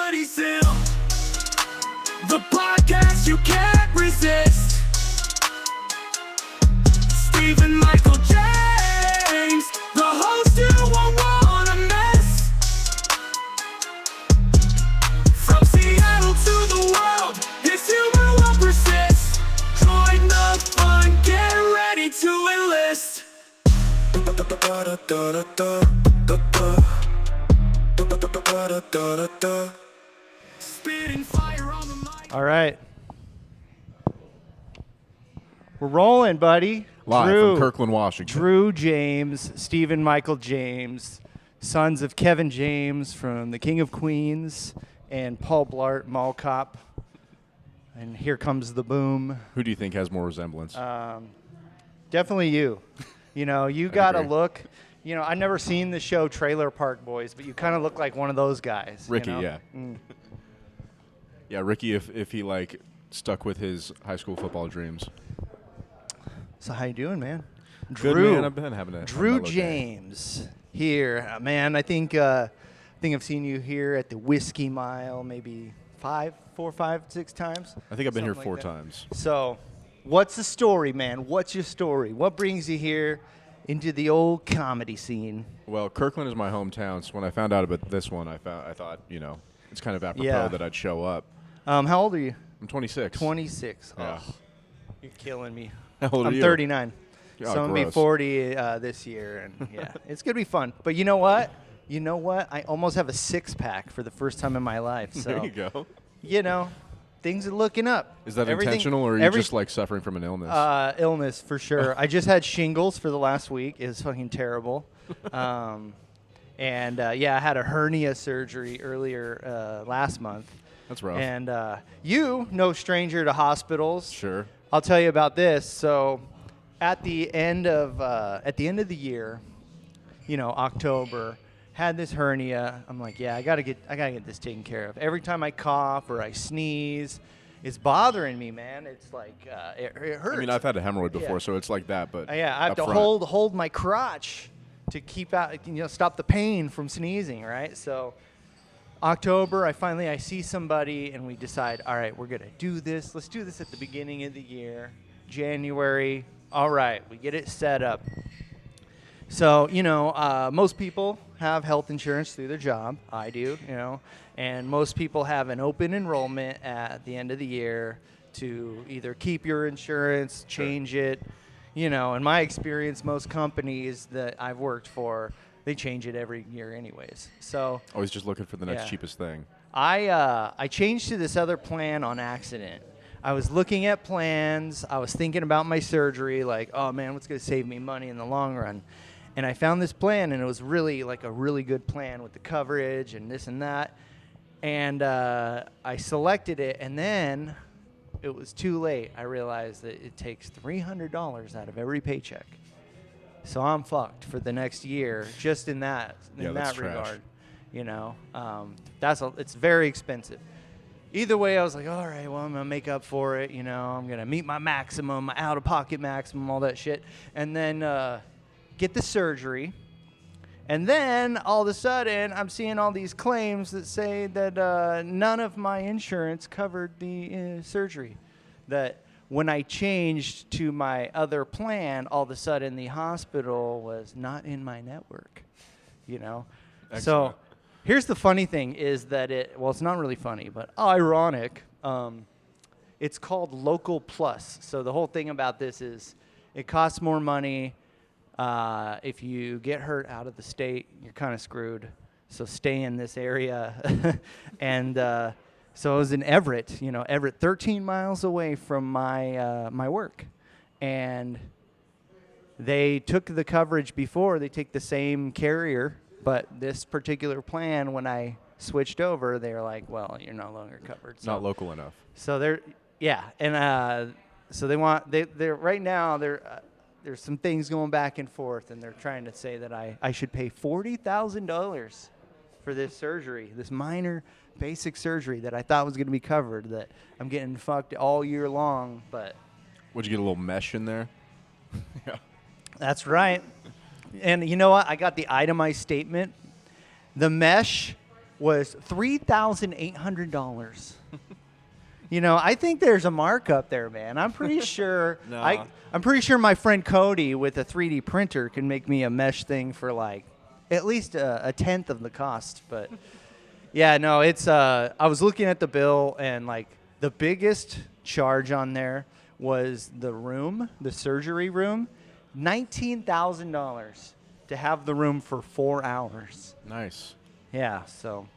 Comedy Simp, the podcast you can't resist. Stephen Michael James, the host you won't wanna miss. From Seattle to the world, his humor will persist. Join the fun, get ready to enlist. Spitting fire on the mic. All right. We're rolling, buddy. Live Drew, from Kirkland, Washington. Drew James, Stephen Michael James, sons of Kevin James from the King of Queens, and Paul Blart, Mall Cop. And here comes the boom. Who do you think has more resemblance? Definitely you. You know, you got to agree. look. You know, I've never seen the show Trailer Park Boys, but you kind of look like one of those guys. Ricky, you know? yeah. Yeah, Ricky, if he, like, stuck with his high school football dreams. So how you doing, man? Good, Drew. man. I've been having a Drew mellow day. James here, man. I think I've seen you here at the Whiskey Mile maybe 4, 5, 6 times. I think I've been here Something like 4 that. times. So, what's the story, man? What's your story? What brings you here into the old comedy scene? Well, Kirkland is my hometown, so when I found out about this one, I thought, you know, it's kind of apropos Yeah. that I'd show up. How old are you? I'm 26. 26. Yeah. Oh, you're killing me. How old are I'm you? 39. Oh, So I'm gonna be gross. 40 this year, and yeah, it's gonna be fun. But you know what? I almost have a 6-pack for the first time in my life. So There you go. you know, things are looking up. Is that Everything- intentional, or are you every- just, like, suffering from an illness? illness for sure. I just had shingles for the last week. It was fucking terrible. And I had a hernia surgery earlier last month. That's rough. And you, no stranger to hospitals. Sure. I'll tell you about this. So, at the end of the year, you know, October, had this hernia. I'm like, yeah, I gotta get this taken care of. Every time I cough or I sneeze, it's bothering me, man. It's like it hurts. I mean, I've had a hemorrhoid before, Yeah. so it's like that, but Yeah, I have up to front. hold my crotch to keep out, stop the pain from sneezing, right? So October, I see somebody and we decide, all right, we're gonna do this. Let's do this at the beginning of the year, January. All right, we get it set up. So, most people have health insurance through their job. I do, and most people have an open enrollment at the end of the year to either keep your insurance, change it. In my experience, most companies that I've worked for, they change it every year anyways. So Always just looking for the next Yeah. cheapest thing. I changed to this other plan on accident. I was looking at plans. I was thinking about my surgery, like, oh man, what's going to save me money in the long run? And I found this plan, and it was really like a really good plan with the coverage and this and that. And I selected it, and then it was too late. I realized that it takes $300 out of every paycheck. So I'm fucked for the next year, just in that that's trash. regard. It's very expensive. Either way, I was like, all right, well, I'm gonna make up for it. I'm gonna meet my maximum, my out-of-pocket maximum, all that shit, and then get the surgery. And then all of a sudden, I'm seeing all these claims that say that none of my insurance covered the surgery. That when I changed to my other plan, all of a sudden the hospital was not in my network. So Excellent. here's the funny thing is that it's not really funny, but ironic. It's called Local Plus. So the whole thing about this is it costs more money. If you get hurt out of the state, you're kind of screwed. So stay in this area. And so I was in Everett, Everett 13 miles away from my work. And they took the coverage before. They take the same carrier. But this particular plan, when I switched over, they were like, well, you're no longer covered. So Not local enough. so so they're right now there's some things going back and forth, and they're trying to say that I should pay $40,000 for this surgery, this minor basic surgery that I thought was going to be covered, that I'm getting fucked all year long, but Would you get a little mesh in there? Yeah. that's right. And you know what? I got the itemized statement. The mesh was $3,800. You know, I think there's a markup there, man. I'm pretty sure. No. I'm pretty sure my friend Cody with a 3D printer can make me a mesh thing for like at least a tenth of the cost. But yeah, no, it's. I was looking at the bill, and like the biggest charge on there was the room, the surgery room, $19,000 to have the room for 4 hours. Nice. Yeah, so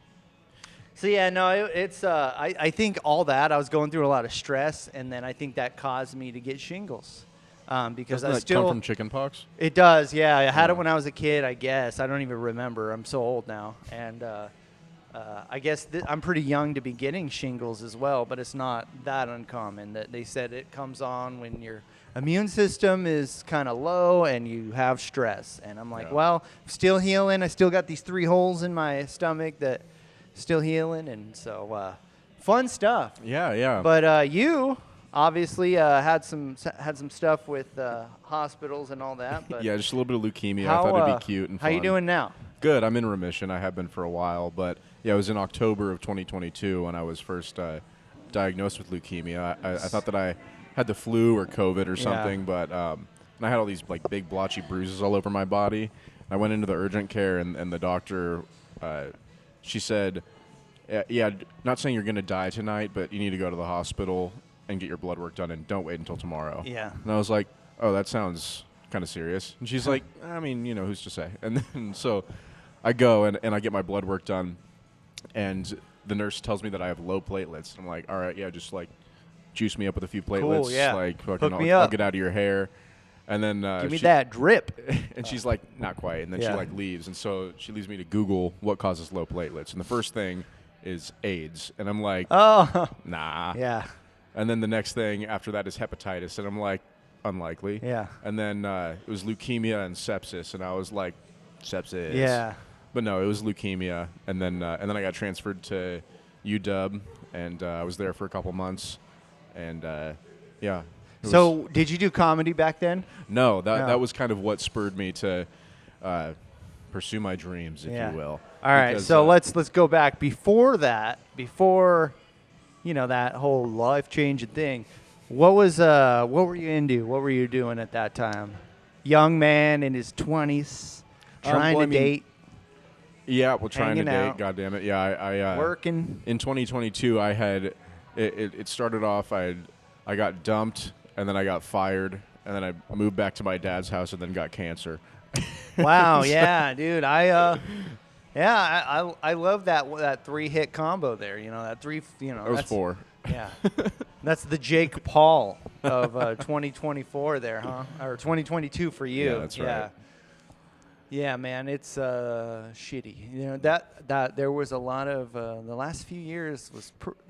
yeah, no, it's I think all that I was going through a lot of stress, and then I think that caused me to get shingles, because Doesn't I that still come from chickenpox? it does, yeah. I had Yeah. it when I was a kid, I guess. I don't even remember. I'm so old now, and I guess I'm pretty young to be getting shingles as well, but it's not that uncommon. That they said it comes on when your immune system is kind of low and you have stress. And I'm like, Yeah. well, I'm still healing. I still got these 3 holes in my stomach that still healing, and so fun stuff. Yeah, yeah. But you obviously had some stuff with hospitals and all that. But yeah, just a little bit of leukemia. how, I thought it'd be cute and how fun. you doing now? Good. I'm in remission. I have been for a while, but yeah, it was in October of 2022 when I was first diagnosed with leukemia. I thought that I had the flu or COVID or something, but and I had all these like big blotchy bruises all over my body. I went into the urgent care, and the doctor, she said, yeah, not saying you're going to die tonight, but you need to go to the hospital and get your blood work done, and don't wait until tomorrow. Yeah. And I was like, oh, that sounds kind of serious. And she's like, I mean, you know, who's to say? And then so I go and I get my blood work done, and the nurse tells me that I have low platelets. I'm like, all right, yeah, just like juice me up with a few platelets. Cool, yeah. Like, fucking, Hook me I'll up. get out of your hair. And then Give me that drip. and she's like, not quite. And then she Yeah. like leaves. And so she leaves me to Google what causes low platelets. And the first thing is AIDS. And I'm like, Oh, nah. yeah. And then the next thing after that is hepatitis. And I'm like, unlikely. Yeah. And then it was leukemia and sepsis. And I was like, sepsis. Yeah. But no, it was leukemia. And then I got transferred to UW. And I was there for a couple months. And yeah. It So, did you do comedy back then? No, No. that was kind of what spurred me to pursue my dreams, if Yeah. you will. All right, Because, so let's go back. Before that, you know, that whole life-changing thing, what were you into? What were you doing at that time? Young man in his 20s, trying well, I to mean, date, Yeah, well, trying to hanging date. out. God damn it. Yeah, I working. in 2022, I had it started off. I got dumped, and then I got fired, and then I moved back to my dad's house, and then got cancer. Wow, yeah, dude. I love that 3-hit combo there. You know, that 3. You know, It was that's 4. Yeah, that's the Jake Paul of 2024 there, huh? Or 2022 for you. Yeah, that's right. Yeah, man, it's shitty. You know that there was a lot of the last few years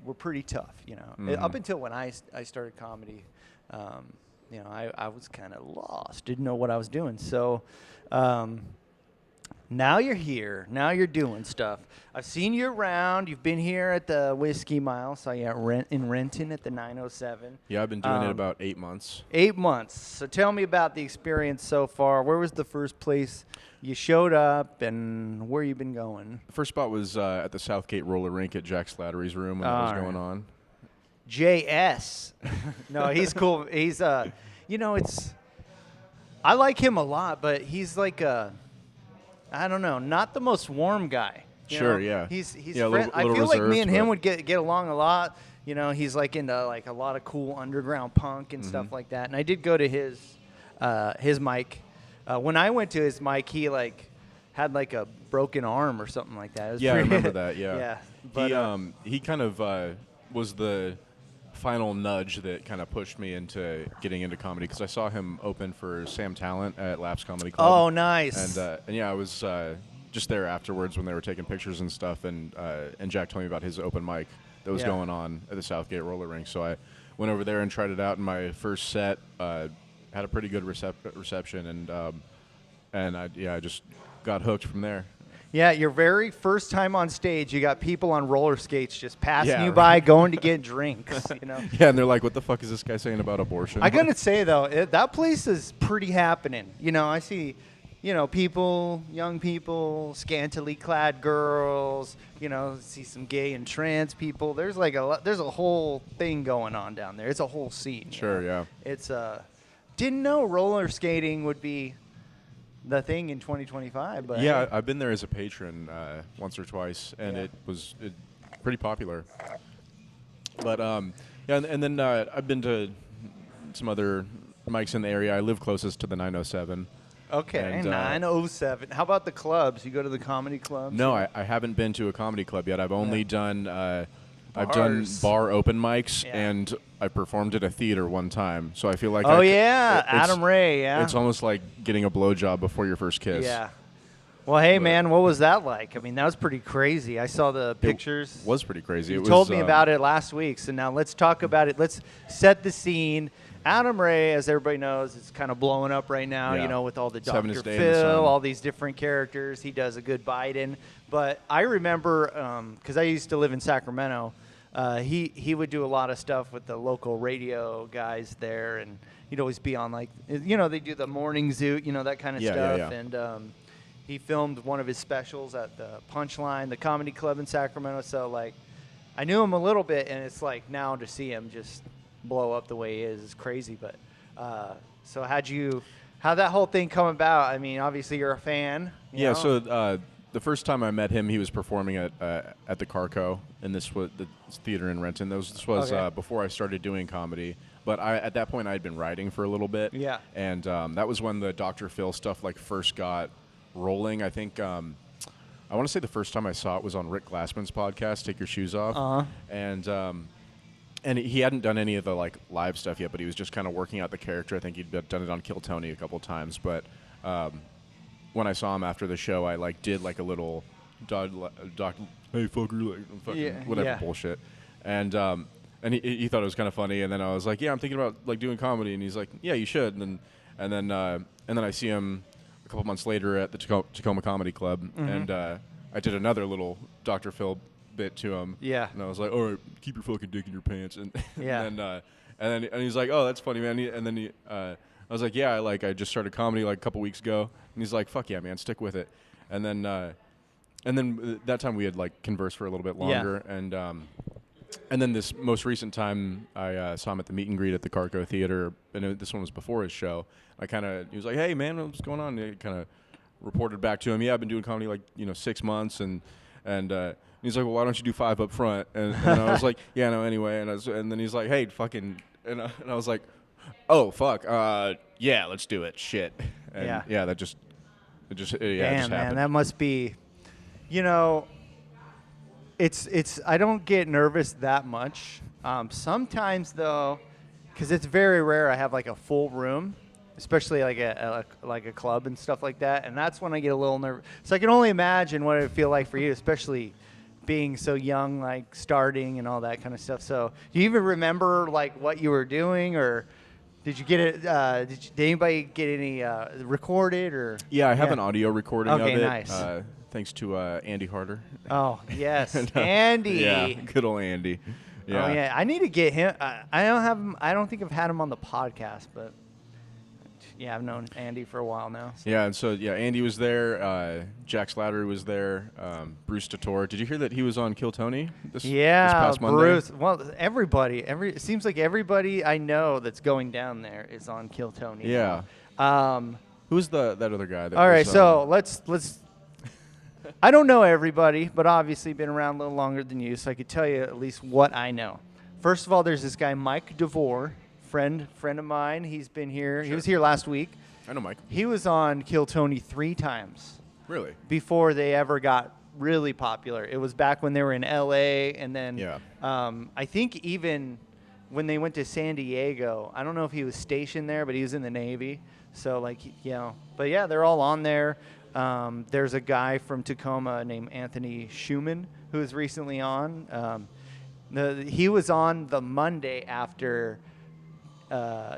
were pretty tough. You know, up until when I started comedy, you know, I was kind of lost, didn't know what I was doing. So now you're here. Now you're doing stuff. I've seen you around. You've been here at the Whiskey Mile. Saw you in Renton at the 907. Yeah, I've been doing it about 8 months. 8 months. So tell me about the experience so far. Where was the first place you showed up, and where you been going? The first spot was at the Southgate roller rink at Jack Slattery's room when that was All going right. on. JS. No, he's cool. He's you know, I like him a lot, but he's like I don't know, not the most warm guy. You Sure, know? yeah. He's Yeah, a friend- little I feel like me reserved, and him but- would get along a lot. You know, he's like into like a lot of cool underground punk and stuff like that. And I did go to his mic. When I went to his mic, he like had like a broken arm or something like that. It was Yeah, I pretty- remember that. Yeah. Yeah. But He kind of was the final nudge that kind of pushed me into getting into comedy because I saw him open for Sam Talent at Laps Comedy Club. oh, nice. And yeah, I was just there afterwards when they were taking pictures and stuff, and Jack told me about his open mic that was Yeah. going on at the Southgate roller rink. So I went over there and tried it out. In my first set, had a pretty good reception, and I just got hooked from there. Yeah, your very first time on stage, you got people on roller skates just passing Yeah, you right. by, going to get drinks. You know. Yeah, and they're like, "What the fuck is this guy saying about abortion?" I gotta say though, that place is pretty happening. You know, I see people, young people, scantily clad girls, see some gay and trans people. There's like there's a whole thing going on down there. It's a whole scene. Sure, yeah. It's didn't know roller skating would be the thing in 2025, but Yeah, hey. I've been there as a patron once or twice, and Yeah. it was pretty popular. But yeah, and then I've been to some other mics in the area. I live closest to the 907. Okay, And, 907. How about the clubs? You go to the comedy clubs? No, I haven't been to a comedy club yet. I've only done I've done Bars. bar open mics, Yeah. and I performed at a theater one time. So I feel like Oh, it's- yeah, Adam Ray, yeah. It's almost like getting a blowjob before your first kiss. Yeah. Well, hey, But- man, what was that like? I mean, that was pretty crazy. I saw the pictures. It was pretty crazy. You It told was, me about it last week, so now let's talk about it. Let's set the scene. Adam Ray, as everybody knows, is kind of blowing up right now, Yeah. with all the Seven Dr. His Day in the Sun. Phil, all these different characters. He does a good Biden. But I remember, because I used to live in Sacramento, he would do a lot of stuff with the local radio guys there, and he'd always be on, like, they do the morning zoo, that kind of Yeah, stuff. yeah. And he filmed one of his specials at the Punchline, the comedy club in Sacramento. So, like, I knew him a little bit, and it's like now to see him just blow up the way he is crazy. But so how'd that whole thing come about? I mean, obviously you're a fan. you Yeah. know? So the first time I met him, he was performing at the Carco, and this was the theater in Renton. This was Okay. before I started doing comedy. But at that point, I had been writing for a little bit. Yeah. And that was when the Dr. Phil stuff first got rolling. I think I want to say the first time I saw it was on Rick Glassman's podcast, Take Your Shoes Off. Uh-huh. And he hadn't done any of the live stuff yet, but he was just kind of working out the character. I think he'd done it on Kill Tony a couple times. But when I saw him after the show, I did a little hey fucker, fucking Yeah, whatever yeah. bullshit. And he thought it was kind of funny. And then I was like, yeah, I'm thinking about doing comedy. And he's like, yeah, you should. And then I see him a couple months later at the Tacoma Comedy Club, Mm-hmm. and I did another little Dr. Phil bit to him. Yeah. And I was like, all right, keep your fucking dick in your pants. And Yeah. and then he's like, oh, that's funny, man. And then I was like, yeah, I just started comedy a couple weeks ago. And he's like, fuck yeah, man, stick with it. And then that time we had conversed for a little bit longer. And then this most recent time, I saw him at the meet and greet at the Carco Theater, and this one was before his show. He was like, hey, man, what's going on? And I kind of reported back to him, yeah, I've been doing comedy 6 months, and he's like, well, why don't you do 5 up front? And I was like, yeah, no, anyway. And then he's like, hey, fucking, and I was like, oh, fuck, yeah, let's do it, shit. And Yeah. it just Damn, man, happened. that must be, it's I don't get nervous that much. Sometimes though, because it's very rare I have a full room, especially a club and stuff like that, and that's when I get a little nervous. So I can only imagine what it would feel like for you, especially being so young, starting and all that kind of stuff. So do you even remember what you were doing, or did you get it? Did anybody get any recorded or? Yeah, I have an audio recording Okay, of it. nice. Thanks to Andy Harder. Oh yes, And, Andy. Yeah, good old Andy. Yeah. Oh yeah, I need to get him. I don't have him. I don't think I've had him on the podcast, but yeah, I've known Andy for a while now. So. Yeah, and so Andy was there. Jack Slattery was there. Bruce Tator. Did you hear that he was on Kill Tony this past Monday? Bruce. Well, everybody. It seems like everybody I know that's going down there is on Kill Tony. Yeah. now. Who's that other guy? That All right, was, so let's. I don't know everybody, but obviously been around a little longer than you, so I could tell you at least what I know. First of all, there's this guy Mike DeVore, friend of mine. He's been here. He Sure. was here last week. I know Mike. He was on Kill Tony 3 times Really? before they ever got really popular. It was back when they were in LA, and then Yeah. I think even when they went to San Diego, I don't know if he was stationed there, but he was in the Navy. So but yeah, they're all on there. There's a guy from Tacoma named Anthony Schumann who was recently on. He was on the Monday after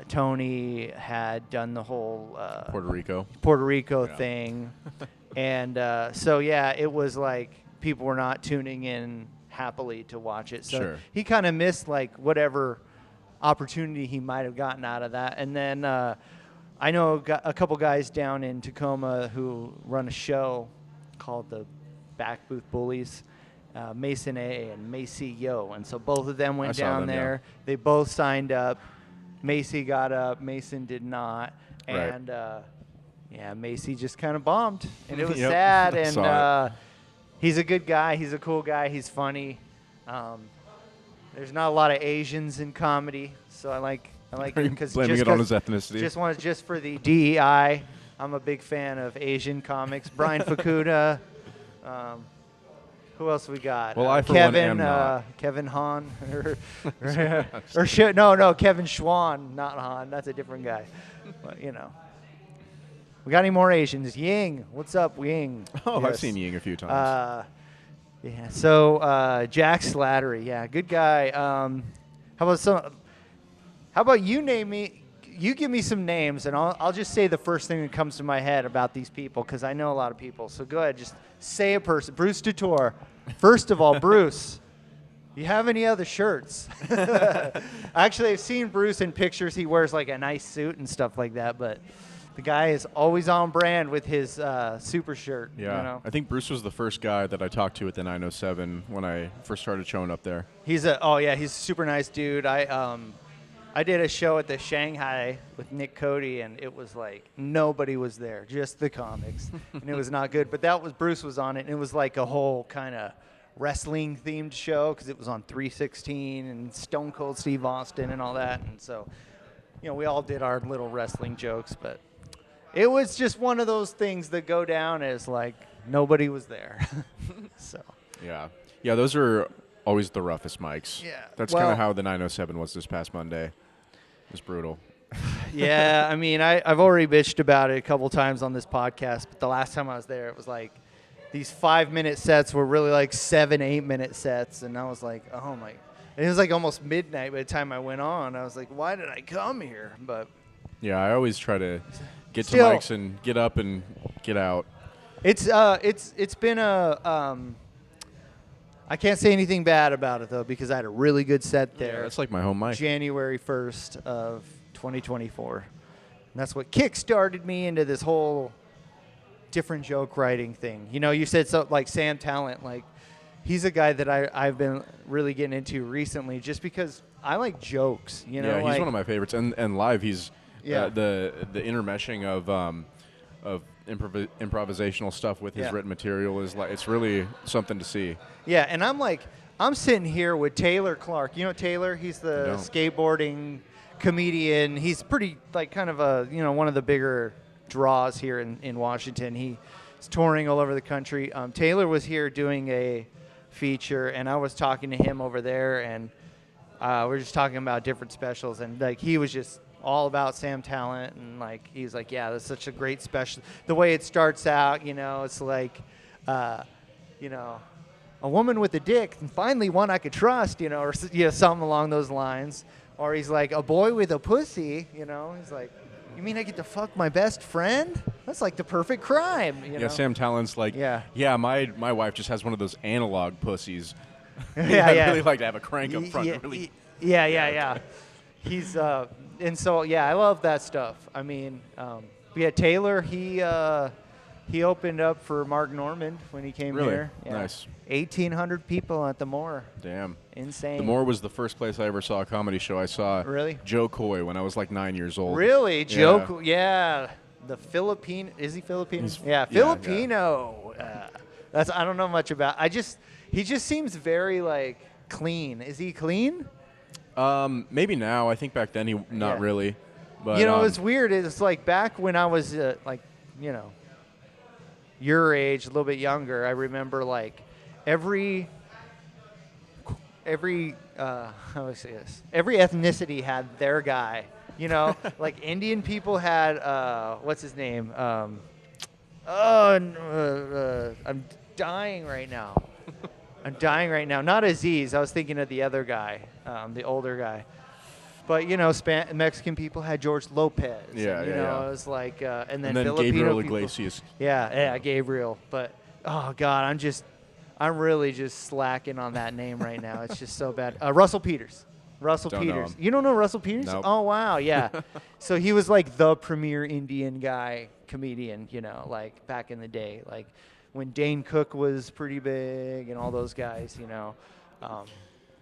Tony had done the whole Puerto Rico. Yeah. thing. And it was people were not tuning in happily to watch it. So Sure. he kind of missed whatever opportunity he might have gotten out of that. And then I know a couple guys down in Tacoma who run a show called the Back Booth Bullies, Mason A and Macy Yo. And so both of them went down there. Yeah. They both signed up. Macy got up. Mason did not. And, yeah, Macy just kind of bombed. And it was sad. And he's a good guy. He's a cool guy. He's funny. There's not a lot of Asians in comedy, so I like him because blaming it on his ethnicity. Just for the DEI. I'm a big fan of Asian comics. Brian Fukuda. Who else we got? Well, I for Kevin, one am not. Kevin Hahn, Kevin Schwan, not Hahn. That's a different guy. But, you know, we got any more Asians? Ying, what's up, Ying? Oh, yes. I've seen Ying a few times. Yeah. So Jack Slattery, yeah, good guy. How about you name me? You give me some names, and I'll just say the first thing that comes to my head about these people, because I know a lot of people. So go ahead, just say a person. Bruce Dutour. First of all, Bruce, you have any other shirts? Actually, I've seen Bruce in pictures. He wears like a nice suit and stuff like that, but the guy is always on brand with his super shirt. Yeah, you know? I think Bruce was the first guy that I talked to at the 907 when I first started showing up there. He's a super nice dude. I did a show at the Shanghai with Nick Cody, and it was like nobody was there, just the comics, and it was not good. But Bruce was on it, and it was like a whole kind of wrestling-themed show because it was on 316 and Stone Cold Steve Austin and all that. And so, you know, we all did our little wrestling jokes, but it was just one of those things that go down as like nobody was there. So. Yeah, those are always the roughest mics. Yeah, that's kind of how the 907 was this past Monday. It was brutal. Yeah, I mean, I've already bitched about it a couple times on this podcast, but the last time I was there, it was like these 5-minute sets were really like 7-8-minute sets, and I was like, oh my. And it was like almost midnight by the time I went on. I was like, why did I come here? But yeah, I always try to get to mics and get up and get out. It's been a I can't say anything bad about it, though, because I had a really good set there. Yeah, that's like my home mic. January 1st of 2024. And that's what kick-started me into this whole different joke writing thing. You know, you said so, like Sam Talent, like he's a guy that I've been really getting into recently just because I like jokes, you know? Yeah, he's one of my favorites. And live, he's the intermeshing of improvisational stuff with his written material is like, it's really something to see. Yeah, and I'm sitting here with Taylor Clark. You know Taylor? He's the skateboarding comedian. He's pretty like kind of a, you know, one of the bigger draws here in Washington. He's touring all over the country. Taylor was here doing a feature, and I was talking to him over there, and we're just talking about different specials, and like he was just all about Sam Talent, and like he's like, yeah, that's such a great special. The way it starts out, you know, it's like, you know, a woman with a dick, and finally one I could trust, you know, or something along those lines. Or he's like, a boy with a pussy, you know. He's like, you mean I get to fuck my best friend? That's like the perfect crime, you know. Sam Talent's like, my wife just has one of those analog pussies. I'd really like to have a crank up front. Yeah. He's and so I love that stuff. I mean, Taylor, he opened up for Mark Normand when he came here. Yeah. Nice. 1,800 people at the Moore. Damn. Insane. The Moore was the first place I ever saw a comedy show. I saw Joe Coy when I was like 9 years old. Really? Joe Coy, yeah. The Filipino, is he Filipino? Filipino. Yeah. I don't know much about. He just seems very like clean. Is he clean? Maybe now. I think back then he not really. But you know, it's weird. It's like back when I was like, you know, your age, a little bit younger. I remember like every how do I say this? Every ethnicity had their guy. You know, like Indian people had what's his name? I'm dying right now. Not Aziz. I was thinking of the other guy, the older guy. But, you know, Mexican people had George Lopez. Yeah, and, you know, it was like, and then Filipino Gabriel people, Iglesias. Yeah, Gabriel. But, oh, God, I'm really just slacking on that name right now. It's just so bad. Russell Peters. Russell Don't know Peters. him. You don't know Russell Peters? Nope. Oh wow, yeah. So he was like the premier Indian guy comedian, like back in the day, like when Dane Cook was pretty big and all those guys,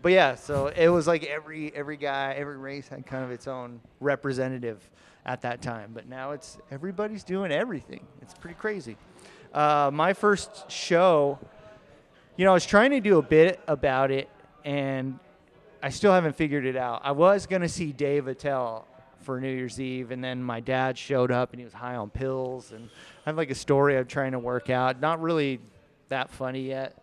But yeah, so it was like every guy, every race had kind of its own representative at that time. But now everybody's doing everything. It's pretty crazy. My first show, I was trying to do a bit about it, and I still haven't figured it out. I was going to see Dave Attell for New Year's Eve, and then my dad showed up, and he was high on pills. And I have like a story I'm trying to work out. Not really that funny yet.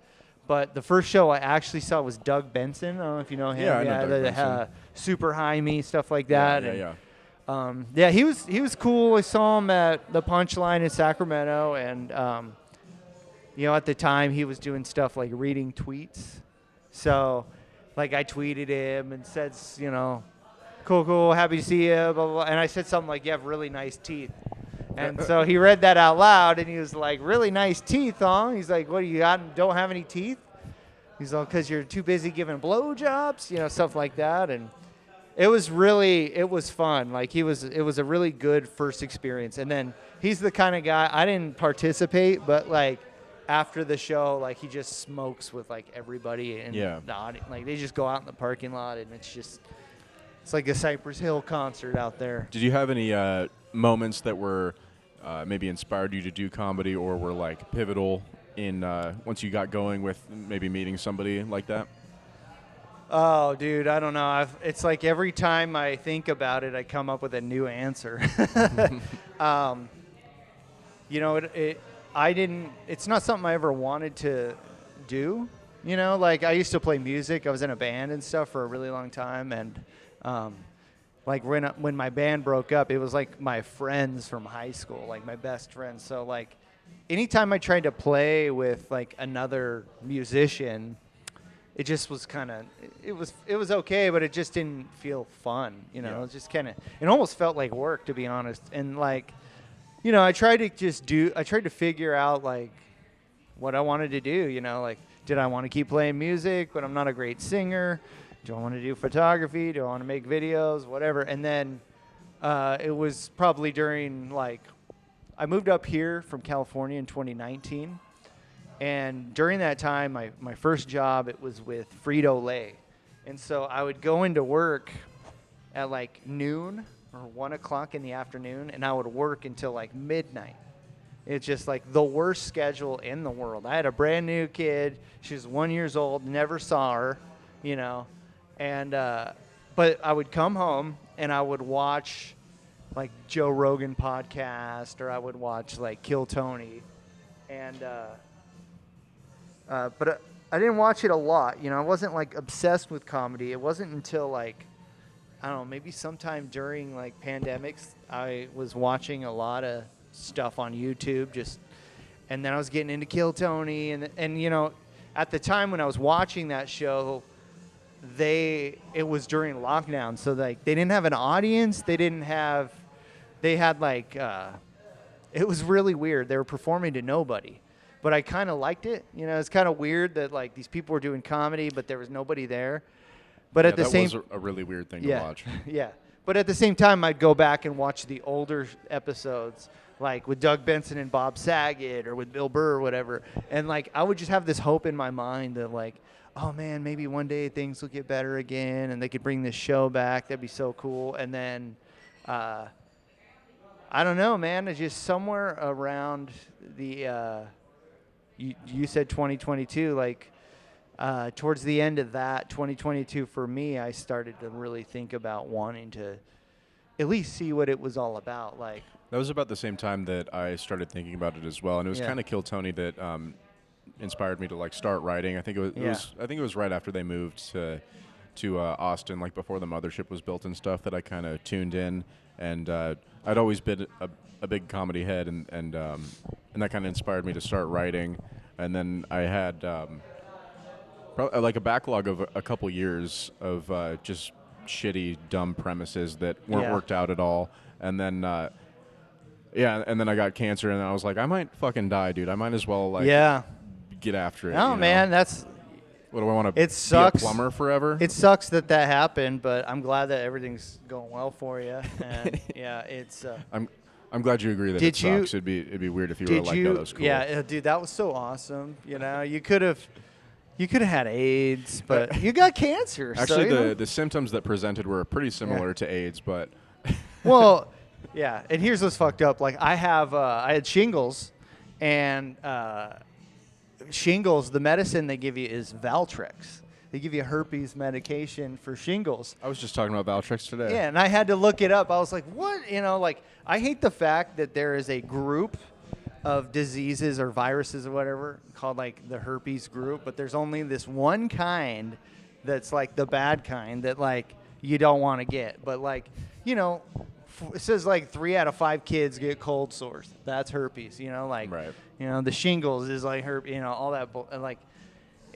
But the first show I actually saw was Doug Benson. I don't know if you know him. Yeah, I know Doug Benson. Super High Me, stuff like that. Yeah. He was cool. I saw him at the Punchline in Sacramento, and at the time he was doing stuff like reading tweets. So, like I tweeted him and said, cool, happy to see you, blah, blah, blah. And I said something like, you have really nice teeth. And so he read that out loud, and he was like, really nice teeth, huh? He's like, what, you don't have any teeth? He's like, because you're too busy giving blowjobs, stuff like that. And it was fun. Like it was a really good first experience. And then he's the kind of guy, I didn't participate, but like after the show, like he just smokes with like everybody in the audience. Like they just go out in the parking lot, and it's like a Cypress Hill concert out there. Did you have any moments that were maybe inspired you to do comedy, or were like pivotal in once you got going with maybe meeting somebody like that? Oh, dude, I don't know. It's like every time I think about it, I come up with a new answer. It's not something I ever wanted to do. Like I used to play music. I was in a band and stuff for a really long time, and like when my band broke up, it was like my friends from high school, like my best friends. So like anytime I tried to play with like another musician, it just was kind of, it was okay, but it just didn't feel fun. It was just kind of, it almost felt like work, to be honest. And like, I tried to figure out like what I wanted to do, like, did I want to keep playing music, but I'm not a great singer? Do I want to do photography? Do I want to make videos? Whatever. And then it was probably during, like, I moved up here from California in 2019. And during that time, my first job, it was with Frito-Lay. And so I would go into work at, like, noon or 1 o'clock in the afternoon, and I would work until, like, midnight. It's just, like, the worst schedule in the world. I had a brand new kid. She was 1 year old, never saw her, And, but I would come home and I would watch like Joe Rogan podcast, or I would watch like Kill Tony. And, but I didn't watch it a lot. I wasn't like obsessed with comedy. It wasn't until like, I don't know, maybe sometime during like pandemics, I was watching a lot of stuff on YouTube and then I was getting into Kill Tony and at the time when I was watching that show, it was during lockdown, so like they didn't have an audience. They had like it was really weird. They were performing to nobody, but I kind of liked it. It's kind of weird that like these people were doing comedy, but there was nobody there. But at the same, that was a really weird thing to watch. Yeah, but at the same time, I'd go back and watch the older episodes, like with Doug Benson and Bob Saget, or with Bill Burr or whatever, and like I would just have this hope in my mind that like, oh man, maybe one day things will get better again and they could bring this show back. That'd be so cool. And then, I don't know, man, it's just somewhere around the, you said 2022, like towards the end of that, 2022 for me, I started to really think about wanting to at least see what it was all about. Like that was about the same time that I started thinking about it as well. And it was kind of Kill Tony that, inspired me to like start writing. I think it was right after they moved to Austin, like before the mothership was built and stuff, that I kind of tuned in, and I'd always been a big comedy head, and that kind of inspired me to start writing. And then I had like a backlog of a couple years of just shitty, dumb premises that weren't worked out at all. And then and then I got cancer, and I was like, I might fucking die, dude. I might as well like get after it. No, man, that's What do I want to It be sucks. a plumber forever? It sucks that happened, but I'm glad that everything's going well for you. And yeah, it's. I'm glad you agree that Did it you- sucks. It'd be weird if you were like, no, that was cool. Yeah, dude, that was so awesome. You know, you could have had AIDS, but you got cancer. Actually, so, the symptoms that presented were pretty similar to AIDS, but well, yeah. And here's what's fucked up. Like I had shingles, and shingles. The medicine they give you is Valtrex. They give you herpes medication for shingles. I was just talking about Valtrex today. Yeah, and I had to look it up. I was like, what? You know, like, I hate the fact that there is a group of diseases or viruses or whatever called, like, the herpes group, but there's only this one kind that's, like, the bad kind that, like, you don't want to get. But, like, you know, it says, like, 3 out of 5 kids get cold sores. That's herpes, you know? Like, Right. you know, the shingles is, like, herpes, you know, all that, like...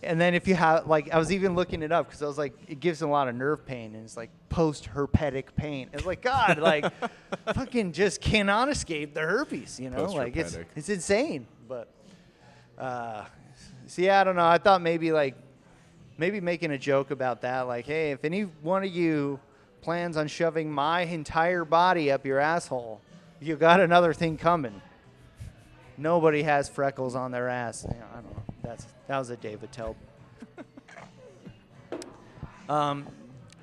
And then if you have, like, I was even looking it up because I was like, it gives a lot of nerve pain, and it's like post-herpetic pain. It's like, God, like, fucking just cannot escape the herpes, you know? Like, it's insane. But, see, I don't know. I thought maybe making a joke about that, like, hey, if any one of you plans on shoving my entire body up your asshole, you got another thing coming. Nobody has freckles on their ass. You know, I don't know. That was a David Tell.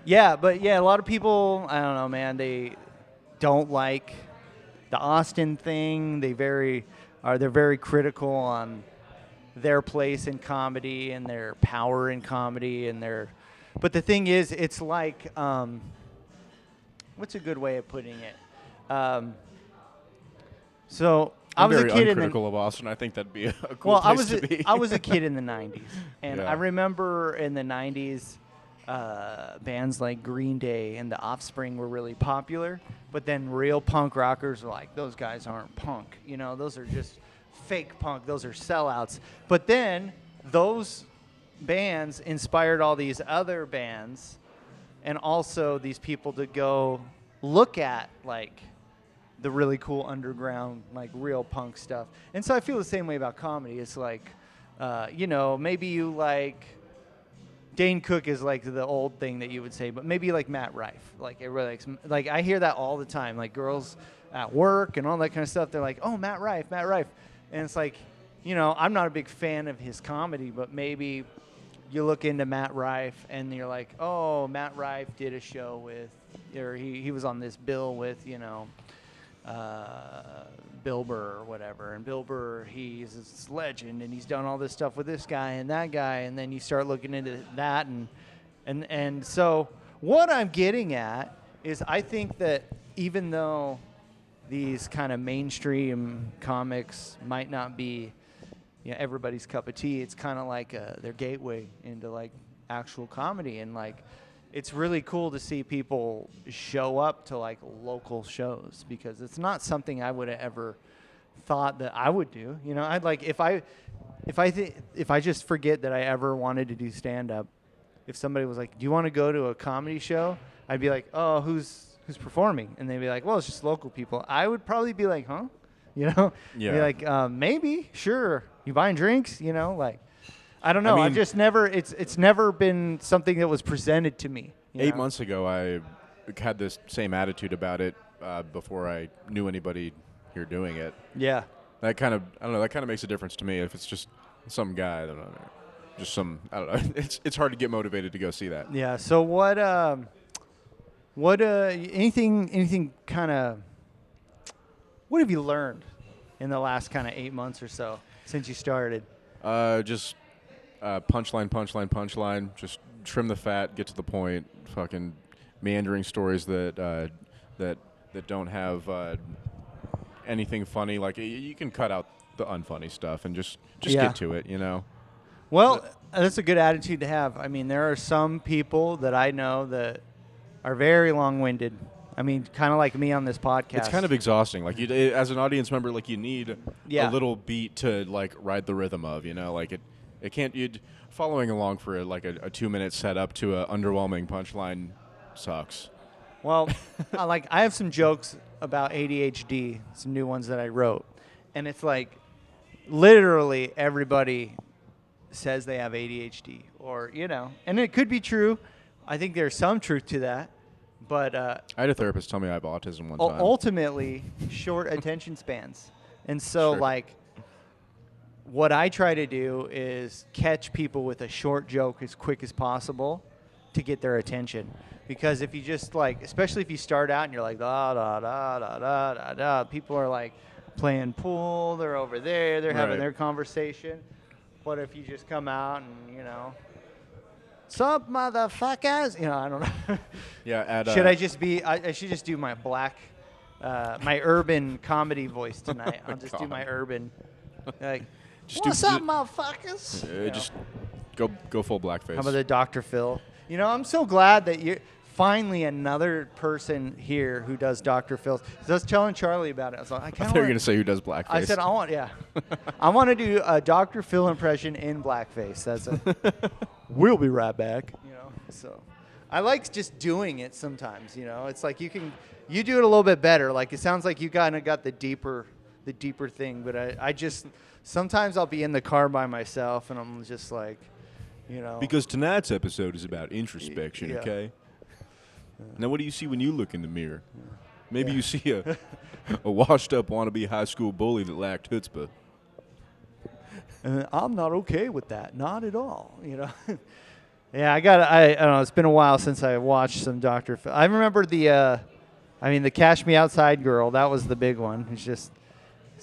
Yeah, but yeah, a lot of people, I don't know, man, they don't like the Austin thing. They're very critical on their place in comedy and their power in comedy but the thing is, it's like what's a good way of putting it? So I was a kid uncritical of Austin. I think that'd be a cool place to be. I was a kid in the 90s. And Yeah. I remember in the 90s, bands like Green Day and The Offspring were really popular. But then real punk rockers were like, those guys aren't punk. You know, those are just fake punk. Those are sellouts. But then those bands inspired all these other bands and also these people to go look at, like, the really cool underground, like, real punk stuff. And so I feel the same way about comedy. It's like, you know, maybe you like Dane Cook is like the old thing that you would say, but maybe you like Matt Rife. Like, everybody likes, like, I hear that all the time. Like, girls at work and all that kind of stuff, they're like, oh, Matt Rife. And it's like, you know, I'm not a big fan of his comedy, but maybe you look into Matt Rife and you're like, oh, Matt Rife did a show with, or he was on this bill with, you know, Bill Burr or whatever. And Bill Burr, he's this legend, and he's done all this stuff with this guy and that guy. And then you start looking into that. And so what I'm getting at is I think that even though these kind of mainstream comics might not be, you know, everybody's cup of tea, it's kind of like their gateway into, like, actual comedy. And, like, it's really cool to see people show up to, like, local shows because it's not something I would have ever thought that I would do. You know, I'd like if I just forget that I ever wanted to do stand up, if somebody was like, "Do you want to go to a comedy show?" I'd be like, "Oh, who's performing?" And they'd be like, "Well, it's just local people." I would probably be like, "Huh?" You know? Yeah. Be like, "Maybe, sure. You buying drinks?" You know, like, I don't know. I I've just never. It's never been something that was presented to me. 8 months ago, I had this same attitude about it before I knew anybody here doing it. Yeah. That kind of, I don't know, that kind of makes a difference to me. If it's just some guy, I don't know, just some, I don't know. It's hard to get motivated to go see that. Yeah. So anything kind of, what have you learned in the last kind of 8 months or so since you started? Just punchline. Just trim the fat, get to the point. Fucking meandering stories that don't have anything funny. Like, you can cut out the unfunny stuff and just get to it. You know. Well, that's a good attitude to have. I mean, there are some people that I know that are very long-winded. I mean, kind of like me on this podcast. It's kind of exhausting. Like, as an audience member, like, you need Yeah. a little beat to, like, ride the rhythm of. You know, like it can't. Following along for a 2-minute setup to a underwhelming punchline sucks. Well, I have some jokes about ADHD, some new ones that I wrote, and it's like literally everybody says they have ADHD, or and it could be true. I think there's some truth to that, but I had a therapist tell me I have autism one time. ultimately, short attention spans, and so Sure. like, what I try to do is catch people with a short joke as quick as possible to get their attention. Because if you just like, especially if you start out and you're like da da da da da da da, people are like playing pool, they're over there, they're having Right. their conversation. What if you just come out and sup motherfuckers? I don't know. Yeah. Should I just be? I should just do my my urban comedy voice tonight. I'll just do my urban, like, Just do- what's up, motherfuckers? Just go full blackface. How about the Dr. Phil? I'm so glad that you're finally another person here who does Dr. Phil. I was telling Charlie about it. I was like, I thought you were gonna say who does blackface. I said, I want to do a Dr. Phil impression in blackface. That's it. We'll be right back. So I like just doing it sometimes. It's like you do it a little bit better. Like it sounds like you kind of got the deeper thing. But I just sometimes I'll be in the car by myself and I'm just like, Because tonight's episode is about introspection. Yeah. Okay. Now, what do you see when you look in the mirror? Maybe you see a washed-up wannabe high school bully that lacked chutzpah. I'm not okay with that. Not at all. Yeah, I don't know. It's been a while since I watched some Dr. Phil. I remember the Cash Me Outside girl. That was the big one. It's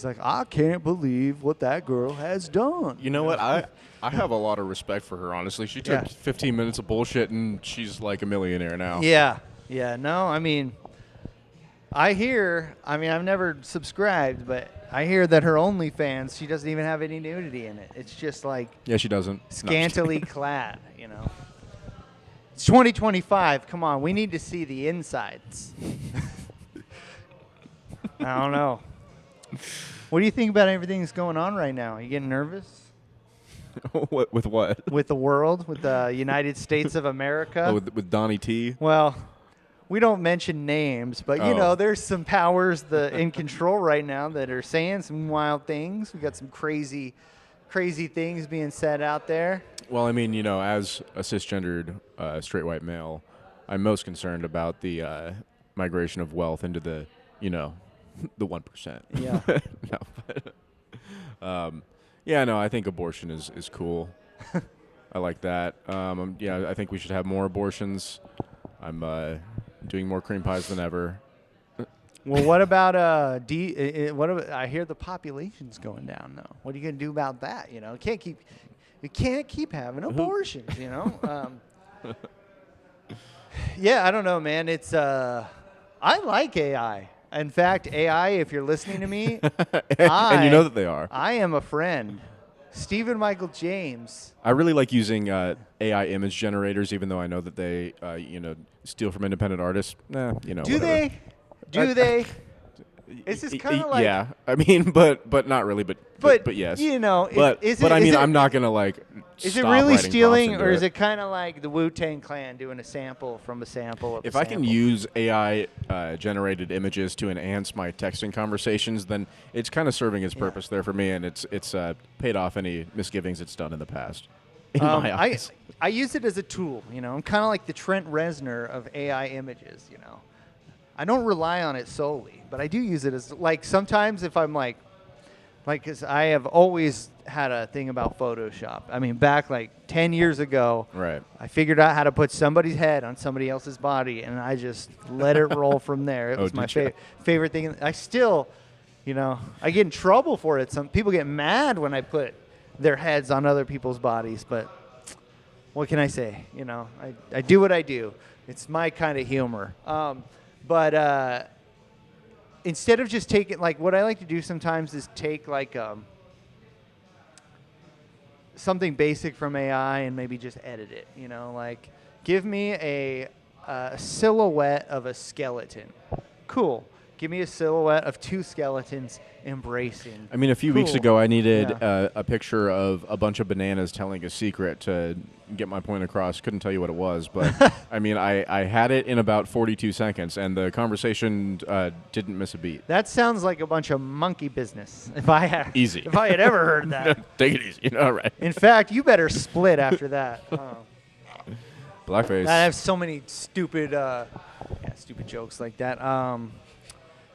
like, I can't believe what that girl has done. You know what? I have a lot of respect for her, honestly. She took Yeah. 15 minutes of bullshit, and she's like a millionaire now. Yeah. Yeah. No, I've never subscribed, but I hear that her OnlyFans, she doesn't even have any nudity in it. It's just like Yeah, she doesn't. No, scantily clad, It's 2025. Come on. We need to see the insides. I don't know. What do you think about everything that's going on right now? Are you getting nervous? What, with what? With the world, with the United States of America? Oh, with Donnie T? Well, we don't mention names, but there's some powers in control right now that are saying some wild things. We got some crazy things being said out there. Well, as a cisgendered straight white male, I'm most concerned about the migration of wealth into the, the 1%. Yeah. No, I think abortion is cool. I like that. I think we should have more abortions. I'm doing more cream pies than ever. Well, what about I hear the population's going down though. What are you gonna do about that? You can't keep having abortions. Yeah, I don't know, man. It's I like AI. In fact, AI, if you're listening to me, And you know that they are. I am a friend. Stephen Michael James. I really like using AI image generators, even though I know that they, steal from independent artists. Do whatever. they? Do they? It's just kind of like yeah. But not really. But yes. I'm not gonna like. Is it stop really writing stealing, prompts into or is it. it kind of like the Wu-Tang Clan doing a sample from a sample of a If I can sample? use AI generated images to enhance my texting conversations, then it's kind of serving its purpose there for me, and it's paid off any misgivings it's done in the past. In my eyes. I use it as a tool. I'm kind of like the Trent Reznor of AI images. I don't rely on it solely, but I do use it as like sometimes if I'm like, because I have always had a thing about Photoshop. Back like 10 years ago, Right. I figured out how to put somebody's head on somebody else's body, and I just let it roll from there. It was my favorite thing. I still, I get in trouble for it. Some people get mad when I put their heads on other people's bodies, but what can I say? I do what I do. It's my kind of humor. But instead of just taking, like, what I like to do sometimes is take, like, something basic from AI and maybe just edit it. Like, give me a silhouette of a skeleton. Cool. Give me a silhouette of two skeletons embracing. I mean, a few weeks Cool. ago, I needed Yeah. a picture of a bunch of bananas telling a secret to get my point across. Couldn't tell you what it was, but I mean, I had it in about 42 seconds, and the conversation didn't miss a beat. That sounds like a bunch of monkey business. If I had Easy. If I had ever heard that. Take it easy. All right. In fact, you better split after that. Blackface. I have so many stupid, stupid jokes like that.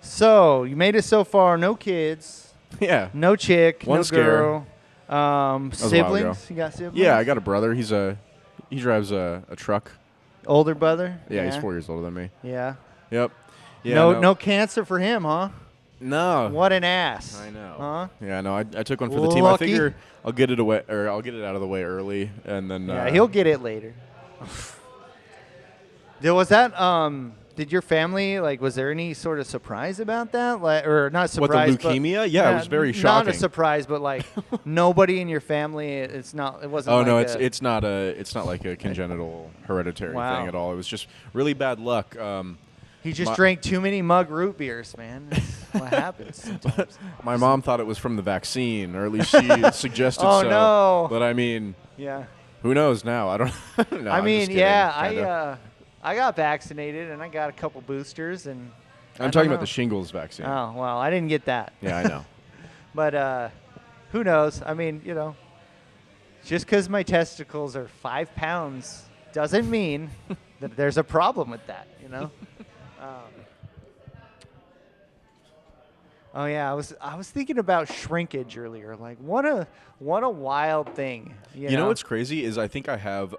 So you made it so far. No kids, Yeah. no chick, One no scare. girl. was a while ago. Siblings? You got siblings? Yeah, I got a brother. He drives a truck. Older brother? Yeah, he's 4 years older than me. Yeah. Yep. Yeah, no cancer for him, huh? No. What an ass. I know. Huh? Yeah, no, I took one for the team. I Lucky. figure I'll get it away, or I'll get it out of the way early, and then. Yeah, he'll get it later. Was that did your family was there any sort of surprise about that? Or not surprise? What, the leukemia? But, Yeah, it was very Not shocking. a surprise, but nobody in your family. It wasn't. Oh no, like it's not like a congenital hereditary Wow. thing at all. It was just really bad luck. He just drank too many mug root beers, man. That's what happens sometimes. My mom thought it was from the vaccine, or at least she suggested Oh, so. no. But I mean, Yeah. who knows now? I don't. No, I I'm mean, just kidding, yeah, kinda. I got vaccinated and I got a couple boosters and. I'm talking about the shingles vaccine. Oh well, I didn't get that. Yeah, I know. But who knows? I mean, just because my testicles are 5 pounds doesn't mean that there's a problem with that, Oh yeah, I was thinking about shrinkage earlier. Like, what a wild thing. You know what's crazy is I think I have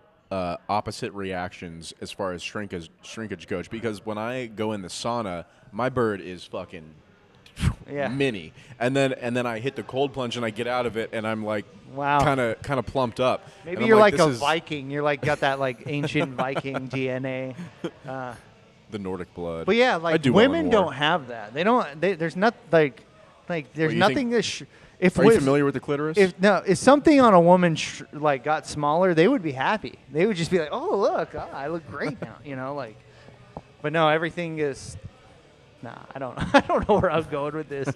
opposite reactions as far as shrinkage goes, because when I go in the sauna, my bird is fucking Yeah. mini, and then I hit the cold plunge and I get out of it and I'm like, Wow. kind of plumped up. Maybe And I'm you're like this a is Viking. You're got that ancient Viking DNA. the Nordic blood. But yeah, I do well in women war. don't have that. They don't. There's not there's you nothing think- if Are you if- familiar with the clitoris? If something on a woman got smaller, they would be happy. They would just be like, "Oh, look, I look great now," But no, everything is. Nah, I don't know where I was going with this.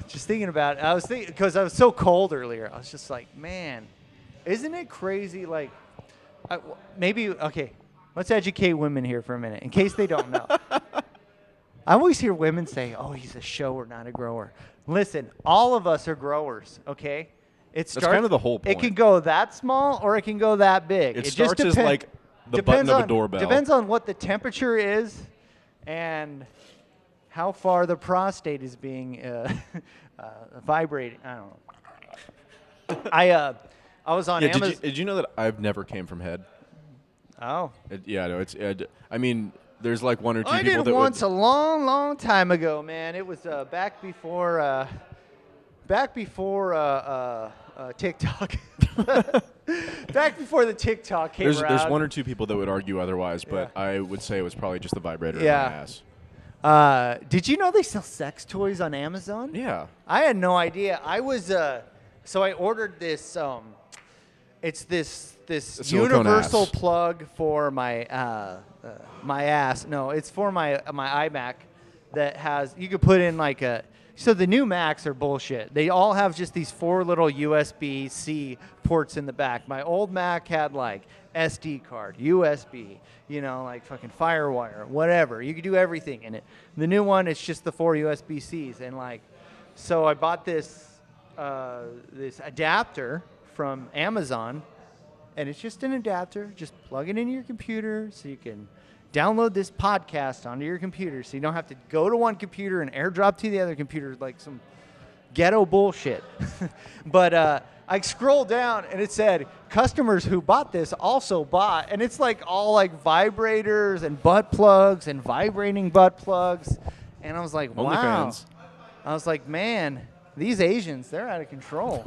Just thinking about it. I was thinking because I was so cold earlier. I was just like, man, isn't it crazy? Maybe okay. Let's educate women here for a minute, in case they don't know. I always hear women say, "Oh, he's a shower, not a grower." Listen, all of us are growers, okay? That's kind of the whole It point. can go that small or it can go that big. It just starts as like the button depends of a on- doorbell. Depends on what the temperature is and how far the prostate is being vibrating. I don't know. I was on Yeah, Amazon. did you know that I've never came from head? Oh. I mean, there's like one or two I people did that once would. a long, long time ago, man. It was back before TikTok. Back before the TikTok came around. There's one or two people that would argue otherwise, but I would say it was probably just the vibrator Yeah. in my ass. Did you know they sell sex toys on Amazon? Yeah. I had no idea. I was so I ordered this. It's this silicone universal ass. plug for my my ass. No, it's for my iMac that has you could put in like a. So the new Macs are bullshit. They all have just these 4 little USB-C ports in the back. My old Mac had like SD card, USB, like fucking FireWire, whatever. You could do everything in it. The new one, it's just the 4 USB-Cs, and so I bought this this adapter from Amazon, and it's just an adapter. Just plug it into your computer so you can download this podcast onto your computer, so you don't have to go to one computer and airdrop to the other computer like some ghetto bullshit. But I scrolled down and it said customers who bought this also bought, and it's all vibrators and butt plugs and vibrating butt plugs, and I was like, wow. OnlyFans. I was like, man, these Asians, they're out of control.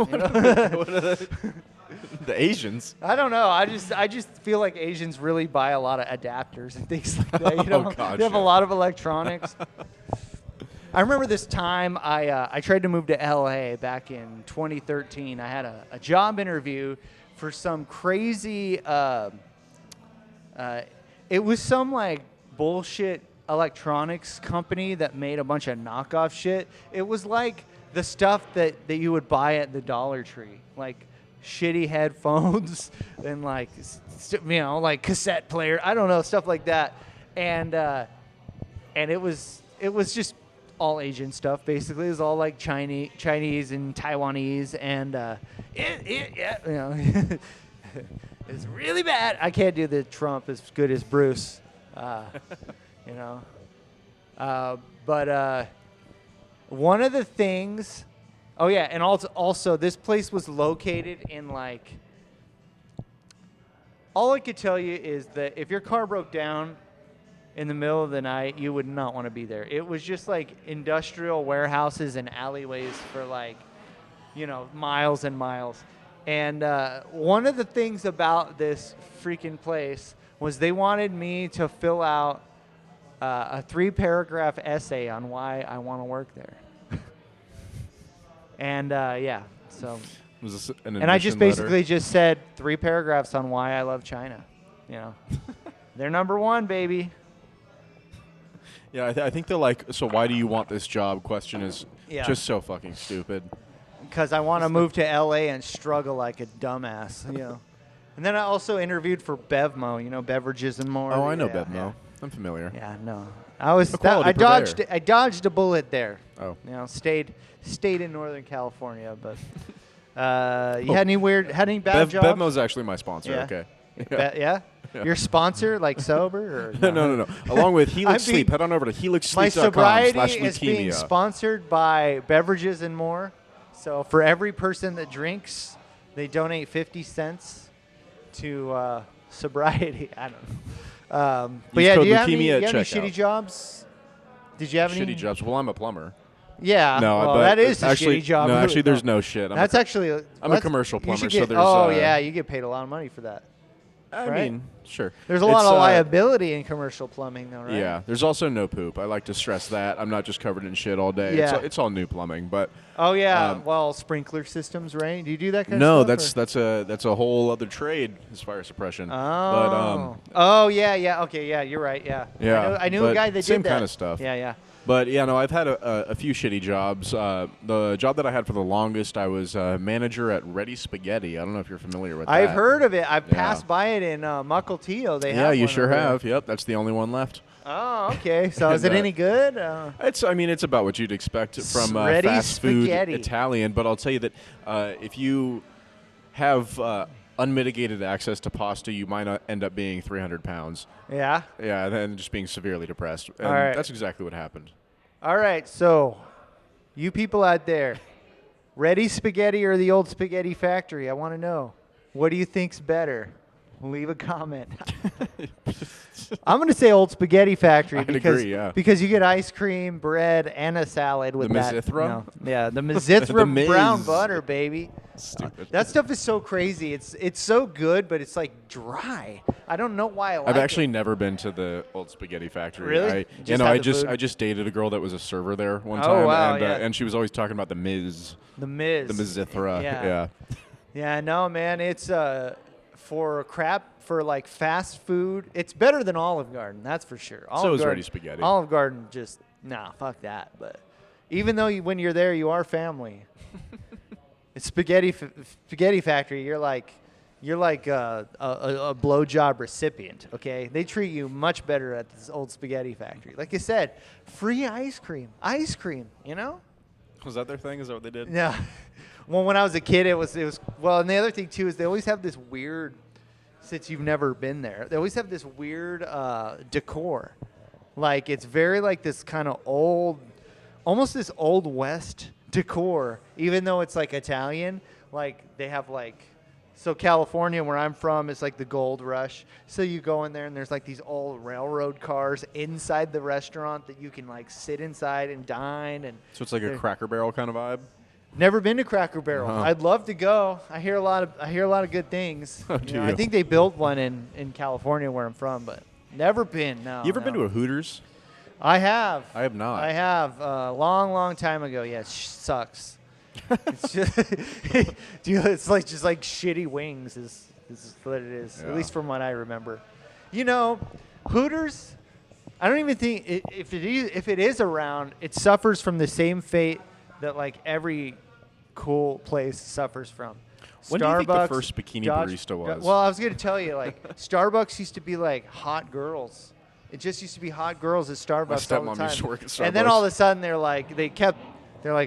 The Asians. I don't know. I just feel like Asians really buy a lot of adapters and things like that. Gotcha. They have a lot of electronics. I remember this time I tried to move to LA back in 2013. I had a job interview for some crazy. It was some bullshit electronics company that made a bunch of knockoff shit. It was like the stuff that you would buy at the Dollar Tree, like shitty headphones and like like cassette player. I don't know, stuff like that. And it was just all Asian stuff basically. It was all like Chinese and Taiwanese, and it's really bad. I can't do the Trump as good as Bruce, but one of the things. Oh yeah, and also this place was located in like. All I could tell you is that if your car broke down in the middle of the night, you would not want to be there. It was just like industrial warehouses and alleyways for like, miles and miles. And one of the things about this freaking place was they wanted me to fill out a 3-paragraph essay on why I want to work there. And so. Was this an And I just admission basically letter? just said 3 paragraphs on why I love China. They're number one, baby. Yeah, I think the like. So why do you want this job? Question is Yeah. just so fucking stupid. Because I want to move to LA and struggle like a dumbass. And then I also interviewed for Bevmo, Beverages and More. Oh, I know Yeah, Bevmo. I'm familiar. Yeah, no. I quality dodged a bullet there. Oh. Stayed in Northern California, but you had any bad jobs? Bevmo's actually my sponsor. Yeah. Okay. Yeah. Your sponsor, like sober or No. Along with Helix I mean, Sleep, head on over to my helixsleep.com/leukemia. sobriety is being sponsored by Beverages and More. So for every person that drinks, they donate 50 cents to sobriety. I don't know. But Use yeah, code do you have any leukemia at shitty checkout. jobs? Did you have any Shitty jobs. Well, I'm a plumber. Yeah. No, well, but that is a actually, shitty job. No, actually, there's no shit. I'm That's actually. I'm a commercial you should plumber, so get- there's. Oh yeah, you get paid a lot of money for that. I right? mean, sure. There's a lot It's, of liability in commercial plumbing, though, right? Yeah, there's also no poop. I like to stress that. I'm not just covered in shit all day. Yeah. It's all new plumbing, but Oh yeah. Well, sprinkler systems, right? Do you do that kind no, of stuff? that's a whole other trade is fire suppression. Oh. But Oh yeah. Okay, yeah, you're right. Yeah. Yeah, I knew a but guy that same did that. kind of stuff. Yeah. But yeah, no, I've had a few shitty jobs. The job that I had for the longest, I was manager at Ready Spaghetti. I don't know if you're familiar with that. I've heard of it. I've Yeah. passed by it in Mukilteo. They have Yeah, you one sure over there. have. Yep, that's the only one left. Oh, okay. So is it And, any good? It's about what you'd expect from Ready fast food spaghetti. Italian. But I'll tell you that if you have unmitigated access to pasta, you might end up being 300 pounds. Yeah. Yeah, and then just being severely depressed. And All right. that's exactly what happened. All right. So, you people out there, Ready Spaghetti or the old Spaghetti Factory? I want to know. What do you think's better? Leave a comment. I'm going to say Old Spaghetti Factory I'd because agree, yeah. because you get ice cream, bread, and a salad with The that. Mizithra? Yeah, the Mizithra The Miz. brown butter, baby. Stupid. That stuff is so crazy. It's so good, but it's like dry. I don't know why I like I've it. actually never been to the Old Spaghetti Factory. Really? I Just had the food? I just dated a girl that was a server there one Oh, time, wow, and yeah. and she was always talking about the Miz, The Miz. the Mizithra. Yeah. Yeah, no, man. It's for like fast food. It's better than Olive Garden, that's for sure. So is Ready Spaghetti. Olive Garden just fuck that. But even though when you're there, you are family. It's spaghetti factory. You're like a blowjob recipient. Okay, they treat you much better at this Old Spaghetti Factory. Like I said, free ice cream. Was that their thing? Is that what they did? Yeah. Well, when I was a kid, it was well, and the other thing too is they always have this weird, since you've never been there, they always have this weird decor. Like it's very like this kind of old, almost this old West decor, even though it's like Italian. Like they have like, so California where I'm from is like the gold rush. So you go in there and there's like these old railroad cars inside the restaurant that you can like sit inside and dine. And So it's like a Cracker Barrel kind of vibe. never been to Cracker Barrel. Uh-huh. I'd love to go. I hear a lot of good things. Oh, do I you? think they built one in California where I'm from, but never been. No. You ever been to a Hooters? I have. I have not. I have a long time ago. Yeah, it sucks. It's just, dude, it's like just like shitty wings is what it is. Yeah. At least from what I remember. Hooters. I don't even think if it is around, it suffers from the same fate that like every cool place suffers from. When do you think the first bikini barista was? Well, I was going to tell you, like, Starbucks used to be like hot girls. It just used to be hot girls at Starbucks My all the stepmom time. used to work at Starbucks. And then all of a sudden they're like,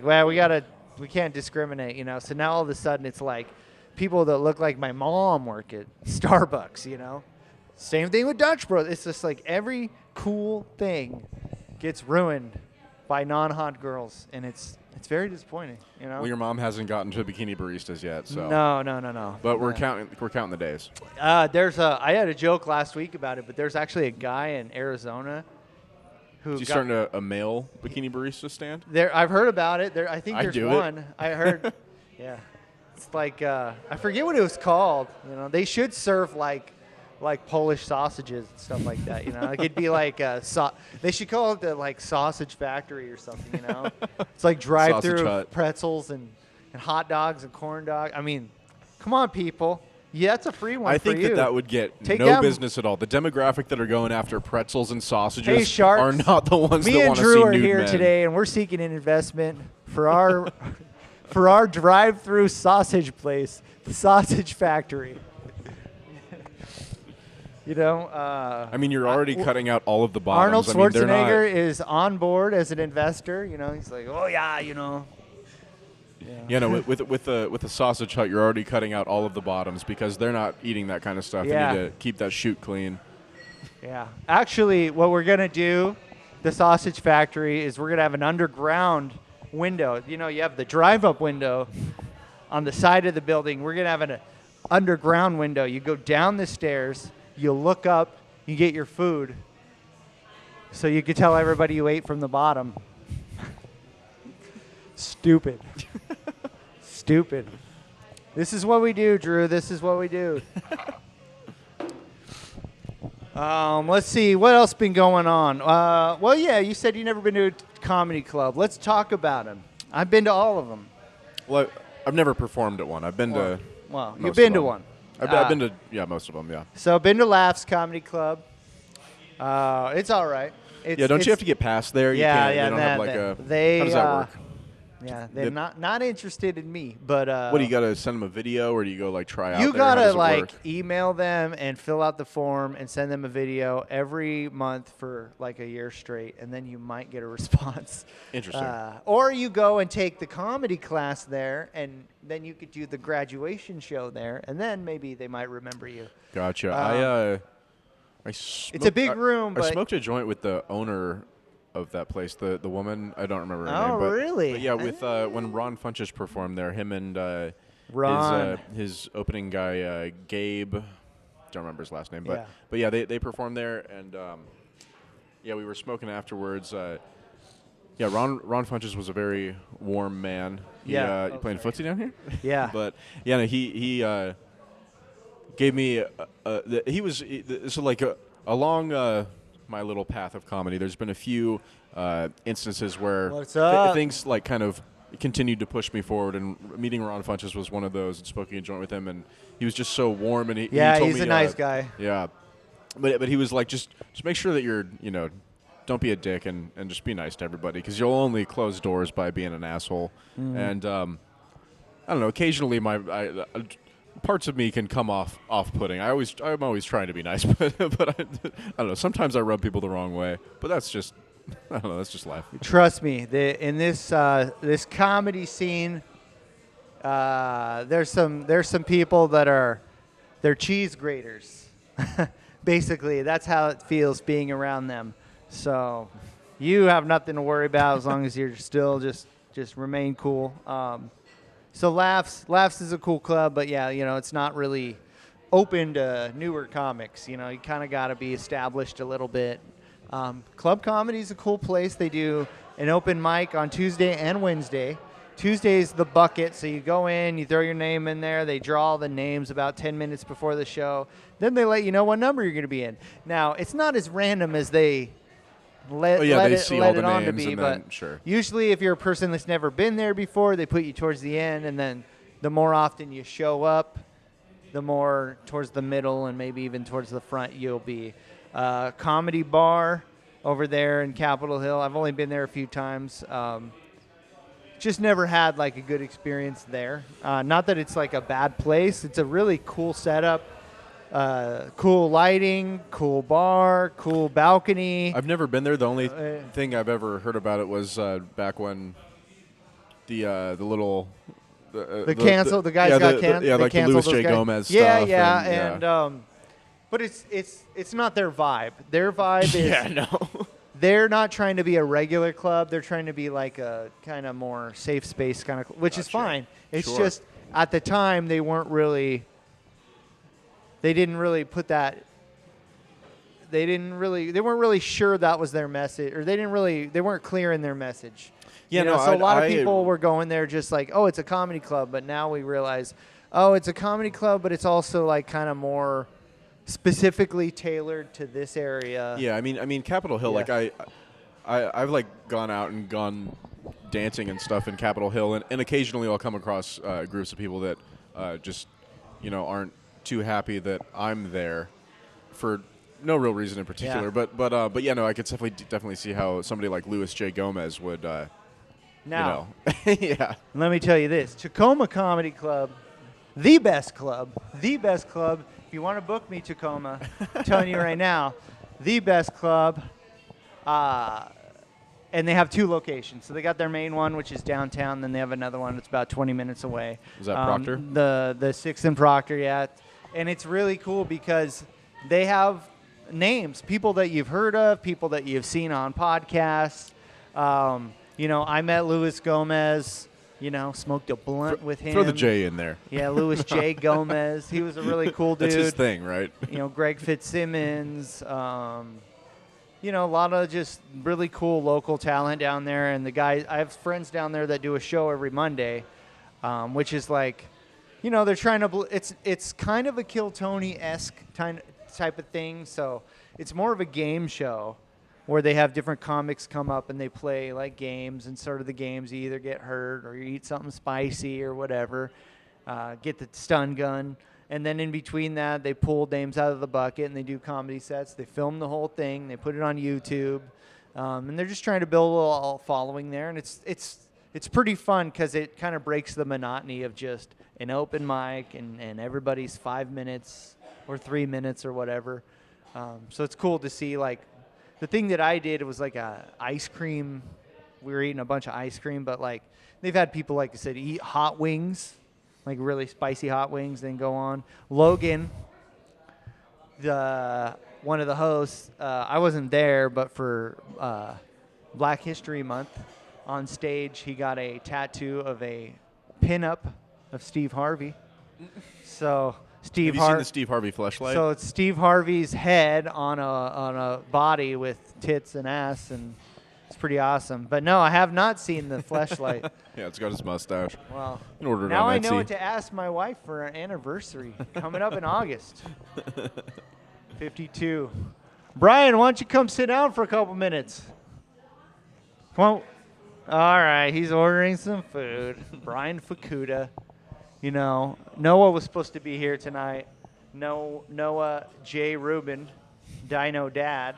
well, we can't discriminate, you know. So now all of a sudden it's like people that look like my mom work at Starbucks, you know. Same thing with Dutch Bros. It's just like every cool thing gets ruined by non-hot girls, and it's very disappointing, you know. Well, your mom hasn't gotten to bikini baristas yet, so. No. But we're counting the days. I had a joke last week about it, but there's actually a guy in Arizona who Is he starting a male bikini barista stand? I've heard about it. I think there's one. It. I heard. Yeah, it's like I forget what it was called. You know, they should serve like Polish sausages and stuff like that. You know, like it'd be like they should call it the like sausage factory or something. You know, it's like drive-through pretzels and hot dogs and corn dogs. I mean, come on, people. Yeah, it's a free one. I think that would get business at all. The demographic that are going after pretzels and sausages are not the ones that want to see nude men. Me and Drew are here today, and we're seeking an investment for our for our drive-through sausage place, the Sausage Factory. You know, I mean, you're already cutting out all of the bottoms. Arnold Schwarzenegger is on board as an investor. You know, he's like, oh yeah, you know. Yeah, no, with the Sausage Hut, you're already cutting out all of the bottoms because they're not eating that kind of stuff. Yeah. They need to keep that chute clean. Yeah. Actually, what we're going to do, the Sausage Factory, is we're going to have an underground window. You know, you have the drive-up window on the side of the building. We're going to have an underground window. You go down the stairs, you look up, you get your food, so you can tell everybody you ate from the bottom. Stupid. Stupid. This is what we do, Drew. This is what we do. Let's see. What else been going on? Well, yeah, you said you've never been to a comedy club. Let's talk about them. I've been to all of them. Well, I've never performed at one. I've been to Well, you've been to one. I've been to, most of them, yeah. So I've been to Laughs Comedy Club. It's all right. Don't you have to get past there? You Yeah, can't, yeah. They don't have how does that work? Yeah, they're not interested in me, but what do you got to send them a video, or do you go try out? You there? How gotta does it work? email them and fill out the form and send them a video every month for like a year straight, and then you might get a response. Interesting. Or you go and take the comedy class there, and then you could do the graduation show there, and then maybe they might remember you. Gotcha. It's a big room. I but smoked a joint with the owner of that place, the woman. I don't remember her name. Oh, really? But yeah, with when Ron Funches performed there, him and Ron. his opening guy, Gabe. Don't remember his last name, but Yeah. they performed there, and we were smoking afterwards. Ron Funches was a very warm man. You playing footsie down here? Yeah. But yeah, no, he gave me along my little path of comedy. There's been a few instances where things like kind of continued to push me forward, and meeting Ron Funches was one of those, and smoking a joint with him, and he was just so warm, and he told he's me, a nice guy. Yeah, but he was like, just make sure that you're, don't be a dick and just be nice to everybody, because you'll only close doors by being an asshole. And I don't know, occasionally parts of me can come off-putting. I'm always trying to be nice, but I don't know. Sometimes I rub people the wrong way, but that's just, I don't know. That's just life. Trust me, in this comedy scene, there's some people that they're cheese graters. Basically, that's how it feels being around them. So you have nothing to worry about as long as you're still just remain cool. So Laughs is a cool club, but yeah, it's not really open to newer comics. You kind of got to be established a little bit. Club Comedy is a cool place. They do an open mic on Tuesday and Wednesday. Tuesday's the bucket, so you go in, you throw your name in there. They draw the names about 10 minutes before the show. Then they let you know what number you're going to be in. Now, it's not as random as they let it on to be, but sure. Usually if you're a person that's never been there before, they put you towards the end, and then the more often you show up, the more towards the middle and maybe even towards the front you'll be. Comedy bar, over there in Capitol Hill. I've only been there a few times. Just never had like a good experience there. Not that it's like a bad place. It's a really cool setup. Cool lighting, cool bar, cool balcony. I've never been there. The only thing I've ever heard about it was back when the little the guys got canceled. Yeah, like the Louis J. Gomez stuff. And but it's not their vibe. Their vibe is they're not trying to be a regular club. They're trying to be like a kind of more safe space kind of, which is fine. It's just at the time they weren't really. They didn't really put that. They weren't really sure that was their message, or they weren't clear in their message. Yeah, so a lot of people were going there just like, oh, it's a comedy club, but now we realize, oh, it's a comedy club, but it's also like kind of more specifically tailored to this area. Yeah, I mean, Capitol Hill. Like I've like gone out and gone dancing and stuff in Capitol Hill, and occasionally I'll come across groups of people that just aren't too happy that I'm there for no real reason in particular. Yeah. But I could definitely see how somebody like Louis J. Gomez would. Now, yeah. Let me tell you this: Tacoma Comedy Club, the best club. If you want to book me, Tacoma, I'm telling you right now, the best club. And they have 2 locations. So they got their main one, which is downtown. Then they have another one that's about 20 minutes away. Is that Proctor? The 6th and Proctor, yeah. And it's really cool because they have names, people that you've heard of, people that you've seen on podcasts. I met Louis Gomez, smoked a blunt with him. Throw the J in there. Yeah, Louis J. Gomez. He was a really cool dude. That's his thing, right? Greg Fitzsimmons. A lot of just really cool local talent down there. And the guys, I have friends down there that do a show every Monday, which is like, they're trying to, it's kind of a Kill Tony-esque type of thing. So it's more of a game show where they have different comics come up and they play like games, and sort of the games you either get hurt or you eat something spicy or whatever, get the stun gun. And then in between that, they pull names out of the bucket and they do comedy sets. They film the whole thing. They put it on YouTube. And they're just trying to build a little following there. And it's pretty fun because it kind of breaks the monotony of just an open mic and everybody's 5 minutes or 3 minutes or whatever. So it's cool to see, like, the thing that I did was like a ice cream. We were eating a bunch of ice cream, but like they've had people, like I said, eat hot wings. Like really spicy hot wings, then go on. Logan, one of the hosts, I wasn't there, but for Black History Month, on stage, he got a tattoo of a pinup of Steve Harvey. So Have you seen the Steve Harvey fleshlight? So it's Steve Harvey's head on a body with tits and ass, and it's pretty awesome. But no, I have not seen the fleshlight. Yeah, it's got his mustache. Well, Ordered now on I know Etsy. what to ask my wife for an anniversary coming up in August. 52. Brian, why don't you come sit down for a couple minutes? Come on. All right, he's ordering some food. Brian Fukuda. Noah was supposed to be here tonight. Noah J. Rubin, Dino Dad.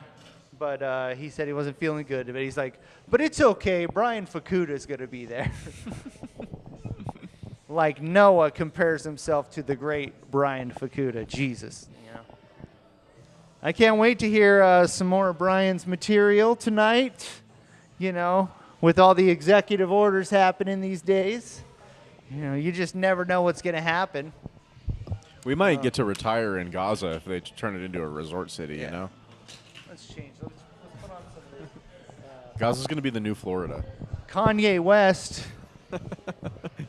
But he said he wasn't feeling good. But he's like, but it's okay. Brian Fukuda's going to be there. Like Noah compares himself to the great Brian Fukuda. Jesus. I can't wait to hear some more of Brian's material tonight. With all the executive orders happening these days. You just never know what's going to happen. We might get to retire in Gaza if they turn it into a resort city, Let's change. Let's put on some of this. Gaza's going to be the new Florida. Kanye West.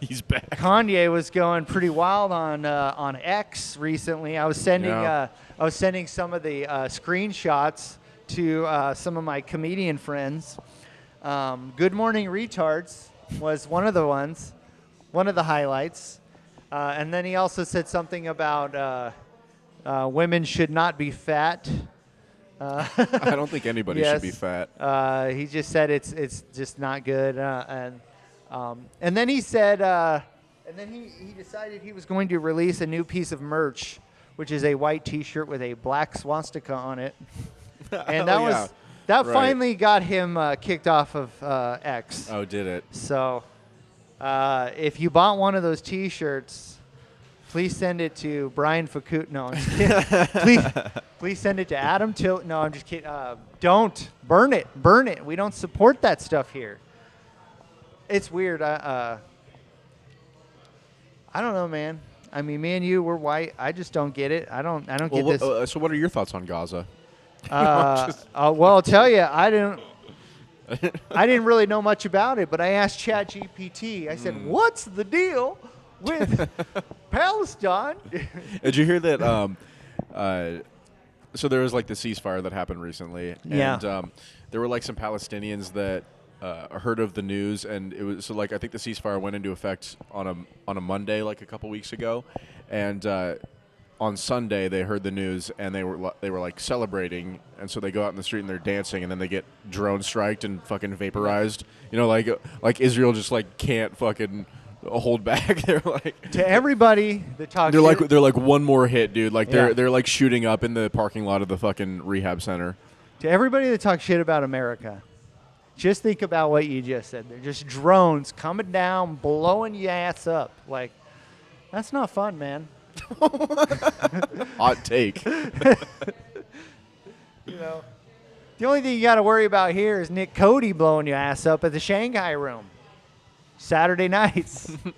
He's back. Kanye was going pretty wild on X recently. I was sending some of the screenshots to some of my comedian friends. Good Morning Retards was one of the ones, one of the highlights. And then he also said something about women should not be fat. I don't think anybody should be fat. He just said it's just not good. And then he said, and then he decided he was going to release a new piece of merch, which is a white T-shirt with a black swastika on it. And that that Right. finally got him kicked off of X. Oh, did it? So if you bought one of those T-shirts, please send it to Brian Fakut. No, I'm just kidding. please send it to Adam Till. No, I'm just kidding. Don't burn it. Burn it. We don't support that stuff here. It's weird. I don't know, man. I mean, me and you, we're white. I just don't get it. I don't get this. So what are your thoughts on Gaza? Well, I'll tell you, I didn't really know much about it, but I asked ChatGPT. I said, "What's the deal with Palestine?" Did you hear that? So there was like the ceasefire that happened recently, Yeah. and there were like some Palestinians that heard of the news, and it was so like I think the ceasefire went into effect on a Monday, like a couple weeks ago, and on Sunday they heard the news and they were like celebrating, and so they go out in the street and they're dancing, and then they get drone striked and fucking vaporized. You know, like Israel just like can't fucking hold back. They're like To everybody that talks, they're like one more hit, dude. Like Yeah. they're like shooting up in the parking lot of the fucking rehab center. to everybody that talks shit about America, just think about what you just said. They're just drones coming down, blowing your ass up. Like, that's not fun, man. Hot take. You know, the only thing you got to worry about here is Nick Cody blowing your ass up at the Shanghai room Saturday nights. You ever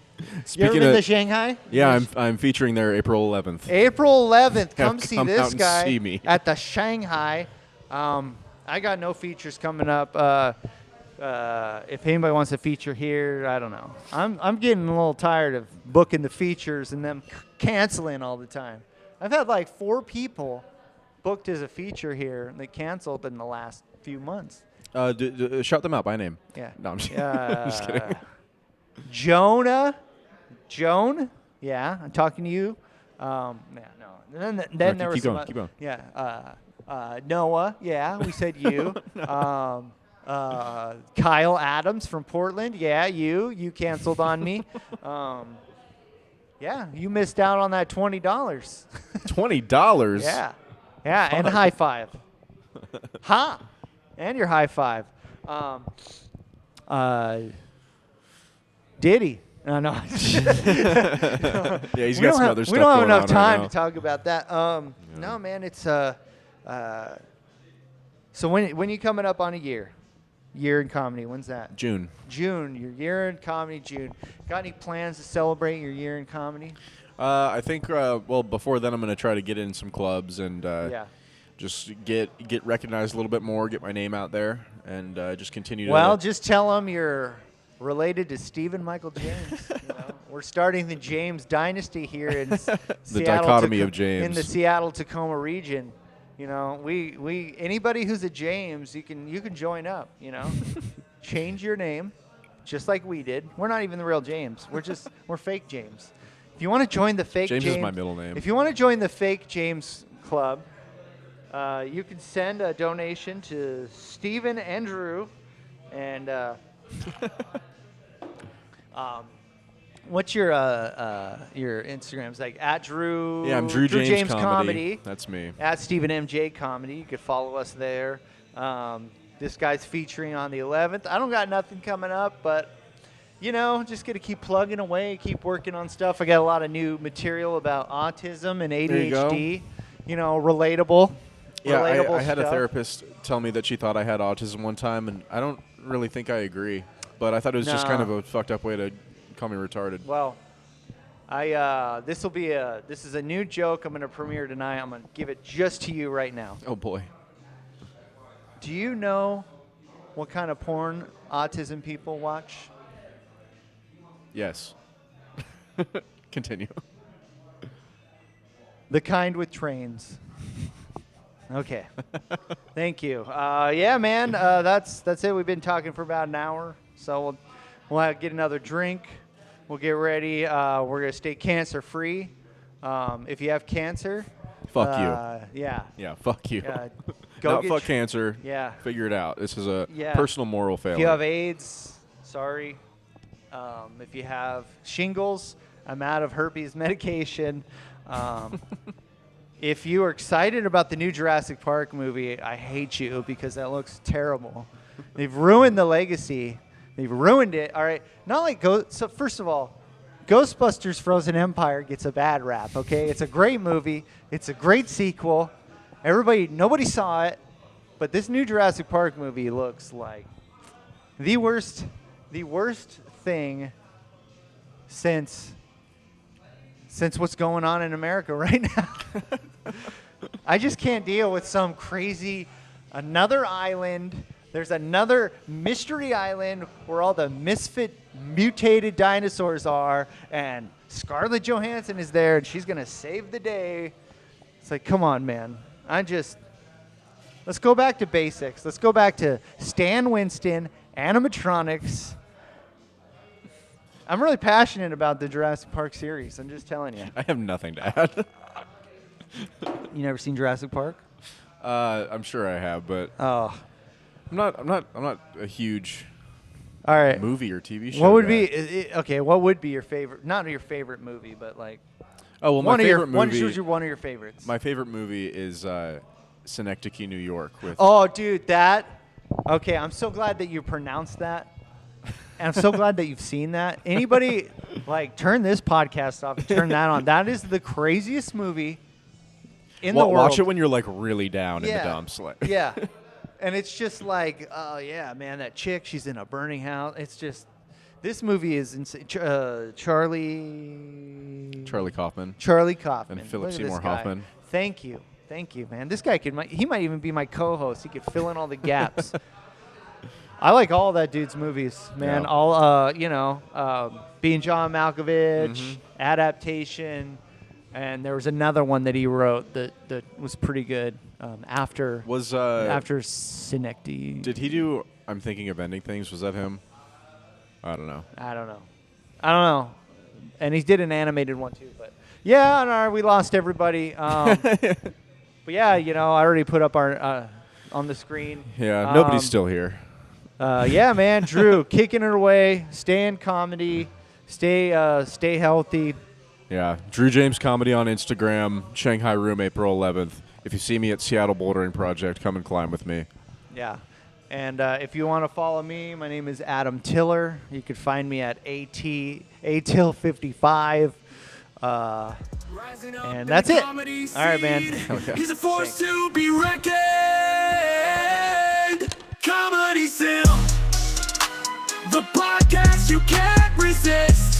Speaking been of, to Shanghai? yeah, I'm featuring there April 11th. April 11th. Come see Come out this and guy see me. at the Shanghai. I got no features coming up. If anybody wants a feature here, I don't know. I'm getting a little tired of booking the features and them canceling all the time. I've had like 4 people booked as a feature here and they canceled in the last few months. Shout them out by name. Yeah. No, I'm just, I'm just kidding. Joan, yeah, I'm talking to you. Yeah, no. And then there was keep some going, keep going. Yeah. Noah, yeah, we said you. Kyle Adams from Portland, yeah, you canceled on me. Yeah, you missed out on that $20. $20. Yeah, and high five. Ha! And your high five. Diddy. No. Yeah, he's We got don't some have- other stuff We don't have going enough on time right to talk about that. No, man, it's so when you coming up on a year in comedy? When's that? June. June. Your year in comedy, June. Got any plans to celebrate your year in comedy? I think well before then I'm gonna try to get in some clubs and Yeah. just get recognized a little bit more, get my name out there, and just continue to. Well, just tell them you're related to Stephen Michael James. You know? We're starting the James dynasty here in Seattle, dichotomy of James. in the Seattle Tacoma region. You know, we anybody who's a James, you can join up. You know, change your name, just like we did. We're not even the real James. We're fake James. If you want to join the fake James James, is my middle name. If you want to join the fake James club, you can send a donation to Stephen and Drew, and what's your Instagram's like at Drew? Yeah, I'm Drew James Comedy. That's me. At Stephen MJ Comedy. You could follow us there. This guy's featuring on the 11th. I don't got nothing coming up, but you know, just gonna keep plugging away, keep working on stuff. I got a lot of new material about autism and ADHD. You know, relatable. Yeah, relatable I had a stuff. therapist tell me that she thought I had autism one time, and I don't really think I agree. But I thought it was just kind of a fucked up way to call me retarded. Well, this is a new joke I'm gonna premiere tonight. I'm gonna give it just to you right now. Oh boy. Do you know what kind of porn autism people watch? Yes. Continue. The kind with trains. Okay. Thank you. Yeah, man. That's it. We've been talking for about an hour, so we'll get another drink. We'll get ready. We're gonna stay cancer free. If you have cancer, Fuck you. Yeah. Yeah, fuck you. Go Not get fuck cancer. Yeah. Figure it out. This is a Yeah. personal moral failure. If you have AIDS, sorry. If you have shingles, I'm out of herpes medication. if you are excited about the new Jurassic Park movie, I hate you because that looks terrible. They've ruined the legacy. They've ruined it. All right. Not like so first of all, Ghostbusters Frozen Empire gets a bad rap, okay? It's a great movie. It's a great sequel. Nobody saw it, but this new Jurassic Park movie looks like the worst thing since what's going on in America right now. I just can't deal with some crazy another island. There's another mystery island where all the misfit mutated dinosaurs are, and Scarlett Johansson is there, and she's gonna save the day. It's like, come on, man. Let's go back to basics. Let's go back to Stan Winston, animatronics. I'm really passionate about the Jurassic Park series. I'm just telling you. I have nothing to add. You never seen Jurassic Park? I'm sure I have, but Oh, I'm not a huge all right. movie or TV show. What would guy. okay? What would be your favorite? Not your favorite movie, but like Oh well, my favorite movie. one of your favorites. My favorite movie is Synecdoche, New York. With Oh, dude, that. Okay, I'm so glad that you pronounced that. And I'm so glad that you've seen that. Anybody, like, turn this podcast off and turn that on. That is the craziest movie in the world. Watch it when you're like really down in the dumps. Like. Yeah. And it's just like, oh, yeah, man, that chick, she's in a burning house. It's just, this movie is insane. Charlie Kaufman. Charlie Kaufman. And Philip Look at this Seymour guy. Hoffman. Thank you, man. This guy he might even be my co-host. He could fill in all the gaps. I like all that dude's movies, man. Yeah. All Being John Malkovich, Adaptation, and there was another one that he wrote that was pretty good. After Synecdoche. Did he do I'm Thinking of Ending Things? Was that him? I don't know. I don't know. And he did an animated one too, but yeah, no, we lost everybody. But yeah, I already put up our on the screen. Yeah, nobody's still here. Yeah, man, Drew, kicking it away, stay in comedy, stay healthy. Yeah, Drew James Comedy on Instagram, Shanghai Room, April 11th. If you see me at Seattle Bouldering Project, come and climb with me. Yeah. And if you want to follow me, my name is Adam Tiller. You can find me at ATIll55. And that's it. All right, man. He's a force to be reckoned. Comedy Simp, the podcast you can't resist.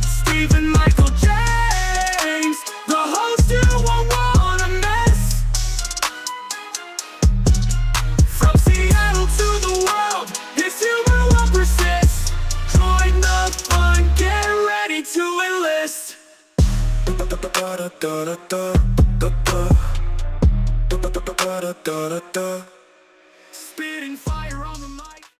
Stephen Michael James, the host you won't wanna miss. From Seattle to the world, his humor will persist. Join the fun, get ready to enlist. Spitting fire.